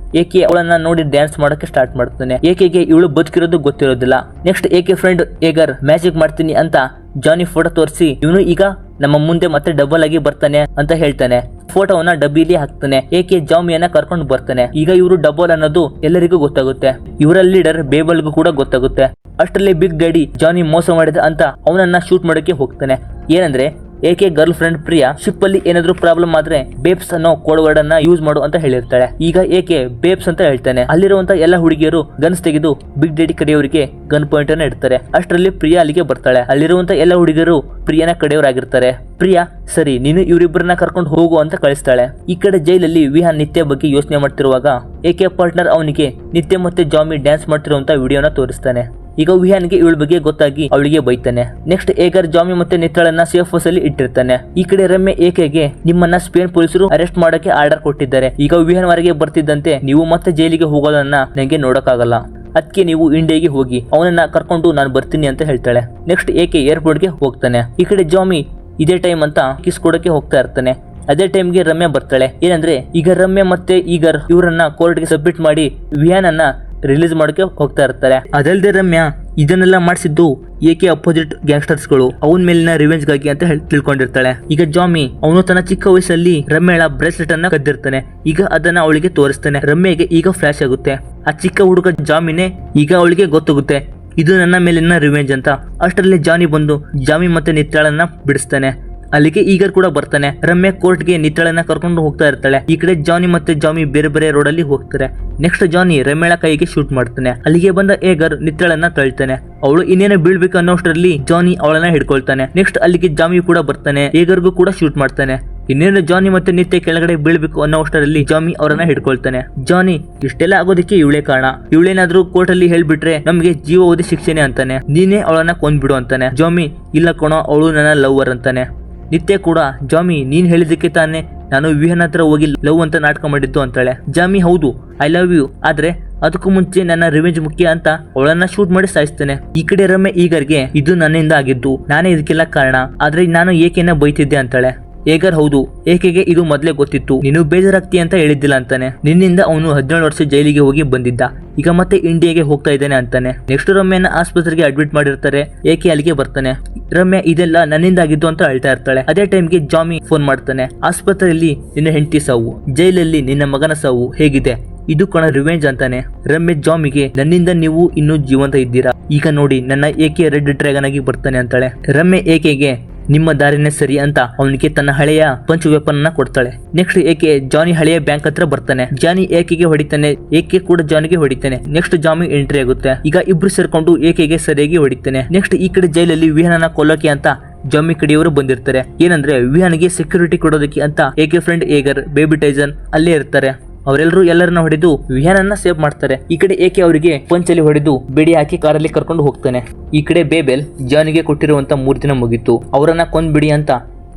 [SPEAKER 1] ಏಕೆ ಅವಳನ್ನ ನೋಡಿ ಡ್ಯಾನ್ಸ್ ಮಾಡೋಕೆ ಸ್ಟಾರ್ಟ್ ಮಾಡ್ತಾನೆ. ಏಕೆಗೆ ಇವಳು ಬದುಕಿರೋದು ಗೊತ್ತಿರೋದಿಲ್ಲ. ನೆಕ್ಸ್ಟ್ ಏಕೆ ಫ್ರೆಂಡ್ ಏಗರ್ ಮ್ಯಾಜಿಕ್ ಮಾಡ್ತೀನಿ ಅಂತ ಜಾನಿ ಫೋಟೋ ತೋರಿಸಿ ಇವನು ಈಗ ನಮ್ಮ ಮುಂದೆ ಮತ್ತೆ ಡಬಲ್ ಆಗಿ ಬರ್ತಾನೆ ಅಂತ ಹೇಳ್ತಾನೆ. ಫೋಟೋವನ್ನ ಡಬ್ಬಿಲಿ ಹಾಕ್ತಾನೆ. ಏಕೆ ಜಾಮಿಯನ್ನ ಕರ್ಕೊಂಡು ಬರ್ತಾನೆ. ಈಗ ಇವರು ಡಬಲ್ ಅನ್ನೋದು ಎಲ್ಲರಿಗೂ ಗೊತ್ತಾಗುತ್ತೆ. ಇವರ ಲೀಡರ್ ಬೇಬಲ್ಗೂ ಕೂಡ ಗೊತ್ತಾಗುತ್ತೆ. ಅಷ್ಟರಲ್ಲಿ ಬಿಗ್ ಡ್ಯಾಡಿ ಜಾನಿ ಮೋಸ ಮಾಡಿದ ಅಂತ ಅವನನ್ನ ಶೂಟ್ ಮಾಡೋಕೆ ಹೋಗ್ತಾನೆ. ಏನಂದ್ರೆ ಏಕೆ ಗರ್ಲ್ ಫ್ರೆಂಡ್ ಪ್ರಿಯಾ ಶಿಪ್ ಅಲ್ಲಿ ಏನಾದ್ರು ಪ್ರಾಬ್ಲಮ್ ಆದ್ರೆ ಬೇಬ್ಸ್ ಅನ್ನೋ ಕೋಡ್ ವರ್ಡ್ ಅನ್ನ ಯೂಸ್ ಮಾಡು ಅಂತ ಹೇಳಿರ್ತಾಳೆ. ಈಗ ಏಕೆ ಬೇಬ್ಸ್ ಅಂತ ಹೇಳ್ತಾನೆ. ಅಲ್ಲಿರುವಂತ ಎಲ್ಲ ಹುಡುಗಿಯರು ಗನ್ಸ್ ತೆಗೆದು ಬಿಗ್ ಡ್ಯಾಡಿ ಕಡೆಯವರಿಗೆ ಗನ್ ಪಾಯಿಂಟ್ ಅನ್ನ ಇಡ್ತಾರೆ. ಅಷ್ಟರಲ್ಲಿ ಪ್ರಿಯಾ ಅಲ್ಲಿಗೆ ಬರ್ತಾಳೆ. ಅಲ್ಲಿರುವಂತ ಎಲ್ಲ ಹುಡುಗಿಯರು ಪ್ರಿಯಾನ ಕಡೆಯವರಾಗಿರ್ತಾರೆ. ಪ್ರಿಯಾ ಸರಿ ನೀನು ಇವರಿಬ್ಬರನ್ನ ಕರ್ಕೊಂಡು ಹೋಗು ಅಂತ ಕಳಿಸ್ತಾಳೆ. ಈ ಕಡೆ ಜೈಲಲ್ಲಿ ವಿಹಾನ್ ನಿತ್ಯ ಬಗ್ಗೆ ಯೋಚನೆ ಮಾಡ್ತಿರುವಾಗ ಏಕೆ ಪಾರ್ಟ್ನರ್ ಅವನಿಗೆ ನಿತ್ಯ ಮತ್ತೆ ಜಾಮಿ ಡ್ಯಾನ್ಸ್ ಮಾಡ್ತಿರುವಂತ ವಿಡಿಯೋನ ತೋರಿಸ್ತಾನೆ. ಈಗ ವಿಹಾನ್ಗೆ ಇವಳ ಬಗ್ಗೆ ಗೊತ್ತಾಗಿ ಅವಳಿಗೆ ಬೈತಾನೆ. ನೆಕ್ಸ್ಟ್ ಏಗರ್ ಜಾಮಿ ಮತ್ತೆ ನಿತ್ಯಳನ್ನ ಸೇಫ್ ಹೌಸ್ ಅಲ್ಲಿ ಇಟ್ಟಿರ್ತಾನೆ. ಈ ಕಡೆ ರಮ್ಯ ಏಕೆಗೆ ನಿಮ್ಮನ್ನ ಸ್ಪೇನ್ ಪೊಲೀಸರು ಅರೆಸ್ಟ್ ಮಾಡಕ್ಕೆ ಆರ್ಡರ್ ಕೊಟ್ಟಿದ್ದಾರೆ. ಈಗ ವಿಹಾನ್ ವರೆಗೆ ಬರ್ತಿದ್ದಂತೆ ನೀವು ಮತ್ತೆ ಜೈಲಿಗೆ ಹೋಗೋದನ್ನ ನಂಗೆ ನೋಡಕ್ಕಾಗಲ್ಲ, ಅದಕ್ಕೆ ನೀವು ಇಂಡಿಯಾಗೆ ಹೋಗಿ ಅವನನ್ನ ಕರ್ಕೊಂಡು ನಾನು ಬರ್ತೀನಿ ಅಂತ ಹೇಳ್ತಾಳೆ. ನೆಕ್ಸ್ಟ್ ಏಕೆ ಏರ್ಪೋರ್ಟ್ಗೆ ಹೋಗ್ತಾನೆ. ಈ ಕಡೆ ಜಾಮಿ ಇದೇ ಟೈಮ್ ಅಂತ ಕಿಸ್ ಕೊಡಕ್ಕೆ ಹೋಗ್ತಾ ಇರ್ತಾನೆ. ಅದೇ ಟೈಮ್ಗೆ ರಮ್ಯ ಬರ್ತಾಳೆ. ಏನಂದ್ರೆ ಈಗ ರಮ್ಯ ಮತ್ತೆ ಈಗರ್ ಇವರನ್ನ ಕೋರ್ಟ್ಗೆ ಸಬ್ಮಿಟ್ ಮಾಡಿ ವಿಹಾನ್ ಅನ್ನ ರಿಲೀಸ್ ಮಾಡೋಕೆ ಹೋಗ್ತಾ ಇರ್ತಾರೆ. ಅದಲ್ಲದೆ ರಮ್ಯ ಇದನ್ನೆಲ್ಲ ಮಾಡಿಸಿದ್ದು ಏಕೆ ಅಪೋಸಿಟ್ ಗ್ಯಾಂಗ್ಸ್ಟರ್ಸ್ ಗಳು ಅವನ ಮೇಲಿನ ರಿವೆಂಜ್ ಗಾಗಿ ಅಂತ ತಿಳ್ಕೊಂಡಿರ್ತಾಳೆ. ಈಗ ಜಾಮಿ ಅವನು ತನ್ನ ಚಿಕ್ಕ ವಯಸ್ಸಲ್ಲಿ ರಮ್ಯಳ ಬ್ರೇಸ್ಲೆಟ್ ಅನ್ನ ಕದ್ದಿರ್ತಾನೆ. ಈಗ ಅದನ್ನ ಅವಳಿಗೆ ತೋರಿಸ್ತಾನೆ. ರಮ್ಯಗೆ ಈಗ ಫ್ಲಾಶ್ ಆಗುತ್ತೆ. ಆ ಚಿಕ್ಕ ಹುಡುಗ ಜಾಮಿನೇ ಈಗ ಅವಳಿಗೆ ಗೊತ್ತಾಗುತ್ತೆ ಇದು ನನ್ನ ಮೇಲಿನ ರಿವೆಂಜ್ ಅಂತ. ಅಷ್ಟರಲ್ಲಿ ಜಾನಿ ಬಂದು ಜಾಮಿ ಮತ್ತೆ ನಿತ್ಯಾಳನ್ನ ಬಿಡಿಸ್ತಾನೆ. ಅಲ್ಲಿಗೆ ಈಗರ್ ಕೂಡ ಬರ್ತಾನೆ. ರಮ್ಯ ಕೋರ್ಟ್ಗೆ ನಿತ್ಯಾಳನ್ನ ಕರ್ಕೊಂಡು ಹೋಗ್ತಾ ಇರ್ತಾಳೆ. ಈ ಕಡೆ ಜಾನಿ ಮತ್ತೆ ಜಾಮಿ ಬೇರೆ ಬೇರೆ ರೋಡ್ ಅಲ್ಲಿ ಹೋಗ್ತಾರೆ. ನೆಕ್ಸ್ಟ್ ಜಾನಿ ರಮ್ಯಳ ಕೈಗೆ ಶೂಟ್ ಮಾಡ್ತಾನೆ. ಅಲ್ಲಿಗೆ ಬಂದ ಏಗರ್ ನಿತ್ಯಾಳನ್ನ ತಳ್ತಾನೆ. ಅವಳು ಇನ್ನೇನು ಬೀಳ್ಬೇಕು ಅನ್ನೋಷ್ಟರಲ್ಲಿ ಜಾನಿ ಅವಳನ್ನ ಹಿಡ್ಕೊಳ್ತಾನೆ. ನೆಕ್ಸ್ಟ್ ಅಲ್ಲಿಗೆ ಜಾಮಿ ಕೂಡ ಬರ್ತಾನೆ. ಏಗರ್ಗೂ ಕೂಡ ಶೂಟ್ ಮಾಡ್ತಾನೆ. ಇನ್ನೇನು ಜಾನಿ ಮತ್ತೆ ನಿತ್ಯ ಕೆಳಗಡೆ ಬೀಳ್ಬೇಕು ಅನ್ನೋಷ್ಟರಲ್ಲಿ ಜಾಮಿ ಅವರನ್ನ ಹಿಡ್ಕೊಳ್ತಾನೆ. ಜಾನಿ ಇಷ್ಟೆಲ್ಲ ಆಗೋದಕ್ಕೆ ಇವಳೇ ಕಾರಣ, ಇವಳೇನಾದ್ರೂ ಕೋರ್ಟ್ ಅಲ್ಲಿ ಹೇಳ್ಬಿಟ್ರೆ ನಮ್ಗೆ ಜೀವಾವಧಿ ಶಿಕ್ಷೆನೆ ಅಂತಾನೆ. ನೀನೇ ಅವಳನ್ನ ಕೊಂದ್ಬಿಡು ಅಂತಾನೆ. ಜಾಮಿ ಇಲ್ಲ ಕಣೋ ಅವಳು ನನ್ನ ಲವರ್ ಅಂತಾನೆ. ನಿತ್ಯ ಕೂಡ ಜಾಮಿ ನೀನ್ ಹೇಳಿದಕ್ಕೆ ತಾನೆ ನಾನು ವಿಹಾನ್ ಹತ್ರ ಹೋಗಿ ಲವ್ ಅಂತ ನಾಟಕ ಮಾಡಿದ್ದು ಅಂತಾಳೆ. ಜಾಮಿ ಹೌದು ಐ ಲವ್ ಯು, ಆದ್ರೆ ಅದಕ್ಕೂ ಮುಂಚೆ ನನ್ನ ರಿವೆಂಜ್ ಮುಖ್ಯ ಅಂತ ಅವಳನ್ನ ಶೂಟ್ ಮಾಡಿ ಸಾಯಿಸ್ತಾನೆ. ಈ ಕಡೆ ರಮ್ಯ ಈಗರ್ಗೆ ಇದು ನನ್ನಿಂದ ಆಗಿದ್ದು, ನಾನೇ ಇದಕ್ಕೆಲ್ಲ ಕಾರಣ, ಆದ್ರೆ ನಾನು ಏಕೆನ ಬೈತಿದ್ದೆ ಅಂತಾಳೆ. ಏಗರ್ ಹೌದು, ಏಕೆಗೆ ಇದು ಮೊದಲೇ ಗೊತ್ತಿತ್ತು, ನೀನು ಬೇಜಾರಾಗ್ತಿ ಅಂತ ಹೇಳಿದ್ದಿಲ್ಲ ಅಂತಾನೆ. ನಿನ್ನಿಂದ ಅವನು 17 ವರ್ಷ ಜೈಲಿಗೆ ಹೋಗಿ ಬಂದಿದ್ದ, ಈಗ ಮತ್ತೆ ಇಂಡಿಯಾಗೆ ಹೋಗ್ತಾ ಇದ್ದಾನೆ ಅಂತಾನೆ. ನೆಕ್ಸ್ಟ್ ರಮ್ಯನ ಆಸ್ಪತ್ರೆಗೆ ಅಡ್ಮಿಟ್ ಮಾಡಿರ್ತಾರೆ. ಏಕೆ ಅಲ್ಲಿಗೆ ಬರ್ತಾನೆ. ರಮ್ಯ ಇದೆಲ್ಲ ನನ್ನಿಂದ ಆಗಿದ್ದು ಅಂತ ಹೇಳ್ತಾ ಇರ್ತಾಳೆ. ಅದೇ ಟೈಮ್ಗೆ ಜಾಮಿ ಫೋನ್ ಮಾಡ್ತಾನೆ. ಆಸ್ಪತ್ರೆಯಲ್ಲಿ ನಿನ್ನ ಹೆಂಡತಿ ಸಾವು, ಜೈಲಲ್ಲಿ ನಿನ್ನ ಮಗನ ಸಾವು, ಹೇಗಿದೆ ಇದು ಕಣ ರಿವೆಂಜ್ ಅಂತಾನೆ. ರಮ್ಯ ಜಾಮಿಗೆ ನನ್ನಿಂದ ನೀವು ಇನ್ನೂ ಜೀವಂತ ಇದ್ದೀರಾ, ಈಗ ನೋಡಿ ನನ್ನ ಏಕೆ ರೆಡ್ ಡ್ರ್ಯಾಗನ್ ಆಗಿ ಬರ್ತಾನೆ ಅಂತಾಳೆ. ರಮ್ಯ ಏಕೆಗೆ ನಿಮ್ಮ ದಾರಿನೇ ಸರಿ ಅಂತ ಅವನಿಗೆ ತನ್ನ ಹಳೆಯ ಪಂಚ್ ವೆಪನ್ ನ ಕೊಡ್ತಾಳೆ. ನೆಕ್ಸ್ಟ್ ಏಕೆ ಜಾನಿ ಹಳೆಯ ಬ್ಯಾಂಕ್ ಹತ್ರ ಬರ್ತಾನೆ. ಜಾನಿ ಏಕೆಗೆ ಹೊಡಿತಾನೆ, ಏಕೆ ಕೂಡ ಜಾನಿಗೆ ಹೊಡಿತಾನೆ. ನೆಕ್ಸ್ಟ್ ಜಾಮಿ ಎಂಟ್ರಿ ಆಗುತ್ತೆ. ಈಗ ಇಬ್ರು ಸೇರ್ಕೊಂಡು ಏಕೆಗೆ ಸರಿಯಾಗಿ ಹೊಡಿತಾನೆ. ನೆಕ್ಸ್ಟ್ ಈ ಕಡೆ ಜೈಲಲ್ಲಿ ವಿಹಾನನ ಕೊಲ್ಲೋಕೆ ಅಂತ ಜಾಮಿ ಕಡೆಯವರು ಬಂದಿರ್ತಾರೆ. ಏನಂದ್ರೆ ವಿಹಾನ್ಗೆ ಸೆಕ್ಯೂರಿಟಿ ಕೊಡೋದಕ್ಕೆ ಅಂತ ಏಕೆ ಫ್ರೆಂಡ್ ಏಗರ್, ಬೇಬಿ ಟೈಸನ್ ಅಲ್ಲೇ ಇರ್ತಾರೆ. ಅವರೆಲ್ಲರೂ ಎಲ್ಲರನ್ನ ಹೊಡೆದು ವಿಹಾನನ್ನ ಸೇವ್ ಮಾಡ್ತಾರೆ. ಈ ಕಡೆ ಏಕೆ ಅವರಿಗೆ ಪಂಚಲ್ಲಿ ಹೊಡೆದು ಬೇಡಿ ಹಾಕಿ ಕಾರಲ್ಲಿ ಕರ್ಕೊಂಡು ಹೋಗ್ತಾನೆ. ಈ ಕಡೆ ಬೇಬೆಲ್ ಜಾನಿಗೆ ಕೊಟ್ಟಿರುವಂತ 3 ದಿನ ಮುಗೀತು, ಅವರನ್ನ ಕೊಂದ್ಬಿಡಿ ಅಂತ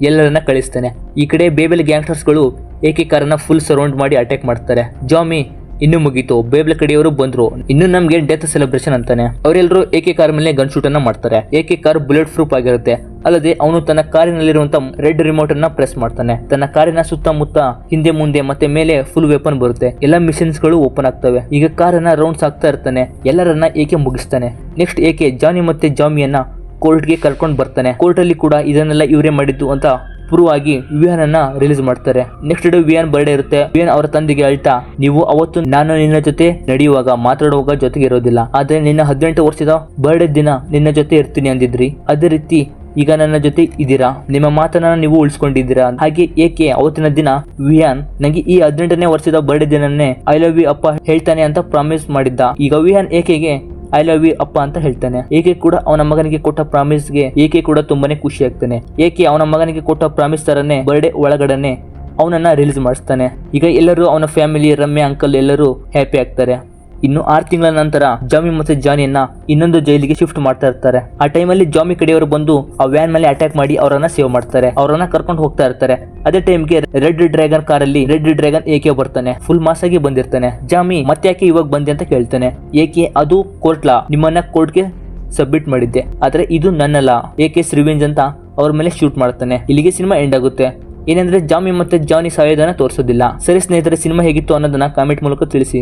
[SPEAKER 1] ಎಲ್ಲರನ್ನ ಕಳಿಸ್ತಾನೆ. ಈ ಕಡೆ ಬೇಬೆಲ್ ಗ್ಯಾಂಗ್ಸ್ಟರ್ಸ್ಗಳು ಏಕೆ ಕಾರನ್ನ ಫುಲ್ ಸರೌಂಡ್ ಮಾಡಿ ಅಟ್ಯಾಕ್ ಮಾಡ್ತಾರೆ. ಜಾಮಿ ಇನ್ನು ಮುಗೀತು, ಬೇಬೆಲ್ ಕಡೆಯವರು ಬಂದ್ರು, ಇನ್ನು ನಮ್ಗೆ ಡೆತ್ ಸೆಲೆಬ್ರೇಷನ್ ಅಂತಾನೆ. ಅವರೆಲ್ಲರೂ ಏಕೆ ಕಾರ್ ಮೇಲೆ ಗನ್ ಶೂಟ್ ಅನ್ನ ಮಾಡ್ತಾರೆ. ಏಕೆ ಕಾರ್ ಬುಲೆಟ್ ಪ್ರೂಫ್ ಆಗಿರುತ್ತೆ. ಅಲ್ಲದೆ ಅವನು ತನ್ನ ಕಾರಿನಲ್ಲಿರುವಂತ ರೆಡ್ ರಿಮೋಟ್ ಅನ್ನ ಪ್ರೆಸ್ ಮಾಡ್ತಾನೆ. ತನ್ನ ಕಾರಿನ ಸುತ್ತಮುತ್ತ ಹಿಂದೆ ಮುಂದೆ ಮತ್ತೆ ಮೇಲೆ ಫುಲ್ ವೆಪನ್ ಬರುತ್ತೆ. ಎಲ್ಲ ಮಿಷನ್ಸ್ ಗಳು ಓಪನ್ ಆಗ್ತವೆ. ಈಗ ಕಾರನ್ನ ರೌಂಡ್ಸ್ ಆಗ್ತಾ ಇರ್ತಾನೆ. ಎಲ್ಲರನ್ನ ಏಕೆ ಮುಗಿಸ್ತಾನೆ. ನೆಕ್ಸ್ಟ್ ಏಕೆ ಜಾನಿ ಮತ್ತೆ ಜಾಮಿಯನ್ನ ಕೋರ್ಟ್ಗೆ ಕರ್ಕೊಂಡು ಬರ್ತಾನೆ. ಕೋರ್ಟ್ ಅಲ್ಲಿ ಕೂಡ ಇದನ್ನೆಲ್ಲ ಇವರೇ ಮಾಡಿದ್ದು ಅಂತ ಪ್ರೂವ್ ಆಗಿ ವಿಹಾನನ್ನ ರಿಲೀಸ್ ಮಾಡ್ತಾರೆ. ನೆಕ್ಸ್ಟ್ ಡೇ ವಿಹಾನ್ ಬರ್ಡೇ ಇರುತ್ತೆ. ವಿಹಾನ್ ಅವರ ತಂದೆಗೆ ಹೇಳ್ತಾ, ನೀವು ಅವತ್ತು ನಾನು ನಿನ್ನ ಜೊತೆ ನಡೆಯುವಾಗ ಮಾತಾಡುವಾಗ ಜೊತೆಗೆ ಇರೋದಿಲ್ಲ, ಆದ್ರೆ ನಿನ್ನ 18 ವರ್ಷದ ಬರ್ಡೇ ದಿನ ನಿನ್ನ ಜೊತೆ ಇರ್ತೀನಿ ಅಂದಿದ್ರಿ, ಅದೇ ರೀತಿ ಈಗ ನನ್ನ ಜೊತೆ ಇದ್ದೀರಾ, ನಿಮ್ಮ ಮಾತನ್ನ ನೀವು ಉಳಿಸ್ಕೊಂಡಿದ್ದೀರಾ. ಹಾಗೆ ಏಕೆ ಅವತ್ತಿನ ದಿನ ವಿಹಾನ್ ನಂಗೆ ಈ 18ನೇ ವರ್ಷದ ಬರ್ಡೇ ದಿನನೇ ಐ ಲವ್ ಯು ಅಪ್ಪ ಹೇಳ್ತಾನೆ ಅಂತ ಪ್ರಾಮಿಸ್ ಮಾಡಿದ್ದ. ಈಗ ವಿಹಾನ್ ಏಕೆಗೆ ಐ ಲವ್ ಯು ಅಪ್ಪ ಅಂತ ಹೇಳ್ತಾನೆ. ಏಕೆ ಕೂಡ ಅವನ ಮಗನಿಗೆ ಕೊಟ್ಟ ಪ್ರಾಮಿಸ್ಗೆ ಏಕೆ ಕೂಡ ತುಂಬಾನೇ ಖುಷಿ ಆಗ್ತಾನೆ. ಏಕೆ ಅವನ ಮಗನಿಗೆ ಕೊಟ್ಟ ಪ್ರಾಮಿಸ್ ತರನೇ ಬರ್ಡೇ ಒಳಗಡೆನೆ ಅವನನ್ನ ರಿಲೀಸ್ ಮಾಡಿಸ್ತಾನೆ. ಈಗ ಎಲ್ಲರೂ ಅವನ ಫ್ಯಾಮಿಲಿ, ರಮ್ಯ ಅಂಕಲ್ ಎಲ್ಲರೂ ಹ್ಯಾಪಿ ಆಗ್ತಾರೆ. ಇನ್ನು 6 ತಿಂಗಳ ನಂತರ ಜಾಮಿ ಮತ್ತೆ ಜಾನಿಯನ್ನ ಇನ್ನೊಂದು ಜೈಲಿಗೆ ಶಿಫ್ಟ್ ಮಾಡ್ತಾ ಇರ್ತಾರೆ. ಆ ಟೈಮಲ್ಲಿ ಜಾಮಿ ಕಡೆಯವರು ಬಂದು ಆ ವ್ಯಾನ್ ಮೇಲೆ ಅಟ್ಯಾಕ್ ಮಾಡಿ ಅವರನ್ನ ಸೇವ್ ಮಾಡ್ತಾರೆ. ಅವರನ್ನ ಕರ್ಕೊಂಡು ಹೋಗ್ತಾ ಇರ್ತಾರೆ. ಅದೇ ಟೈಮ್ಗೆ ರೆಡ್ ಡ್ರ್ಯಾಗನ್ ಕಾರಲ್ಲಿ ರೆಡ್ ಡ್ರ್ಯಾಗನ್ ಏಕೆ ಬರ್ತಾನೆ. ಫುಲ್ ಮಾಸ್ ಆಗಿ ಬಂದಿರ್ತಾನೆ. ಜಾಮಿ ಮತ್ತೆ ಯಾಕೆ ಇವಾಗ ಬಂದೆ ಅಂತ ಕೇಳ್ತಾನೆ. ಏಕೆ ಅದು ಕೋರ್ಟ್ಲಾ, ನಿಮ್ಮನ್ನ ಕೋರ್ಟ್ಗೆ ಸಬ್ಮಿಟ್ ಮಾಡಿದ್ದೆ, ಆದ್ರೆ ಇದು ನನ್ನಲ್ಲ, ಏಕೆ ರಿವೆಂಜ್ ಅಂತ ಅವ್ರ ಮೇಲೆ ಶೂಟ್ ಮಾಡ್ತಾನೆ. ಇಲ್ಲಿಗೆ ಸಿನಿಮಾ ಎಂಡ್ ಆಗುತ್ತೆ. ಏನಂದ್ರೆ ಜಾಮಿ ಮತ್ತೆ ಜಾನಿ ಸಾಯೋದನ್ನ ತೋರಿಸೋದಿಲ್ಲ. ಸರಿ ಸ್ನೇಹಿತರೆ, ಸಿನಿಮಾ ಹೇಗಿತ್ತು ಅನ್ನೋದನ್ನ ಕಾಮೆಂಟ್ ಮೂಲಕ ತಿಳಿಸಿ.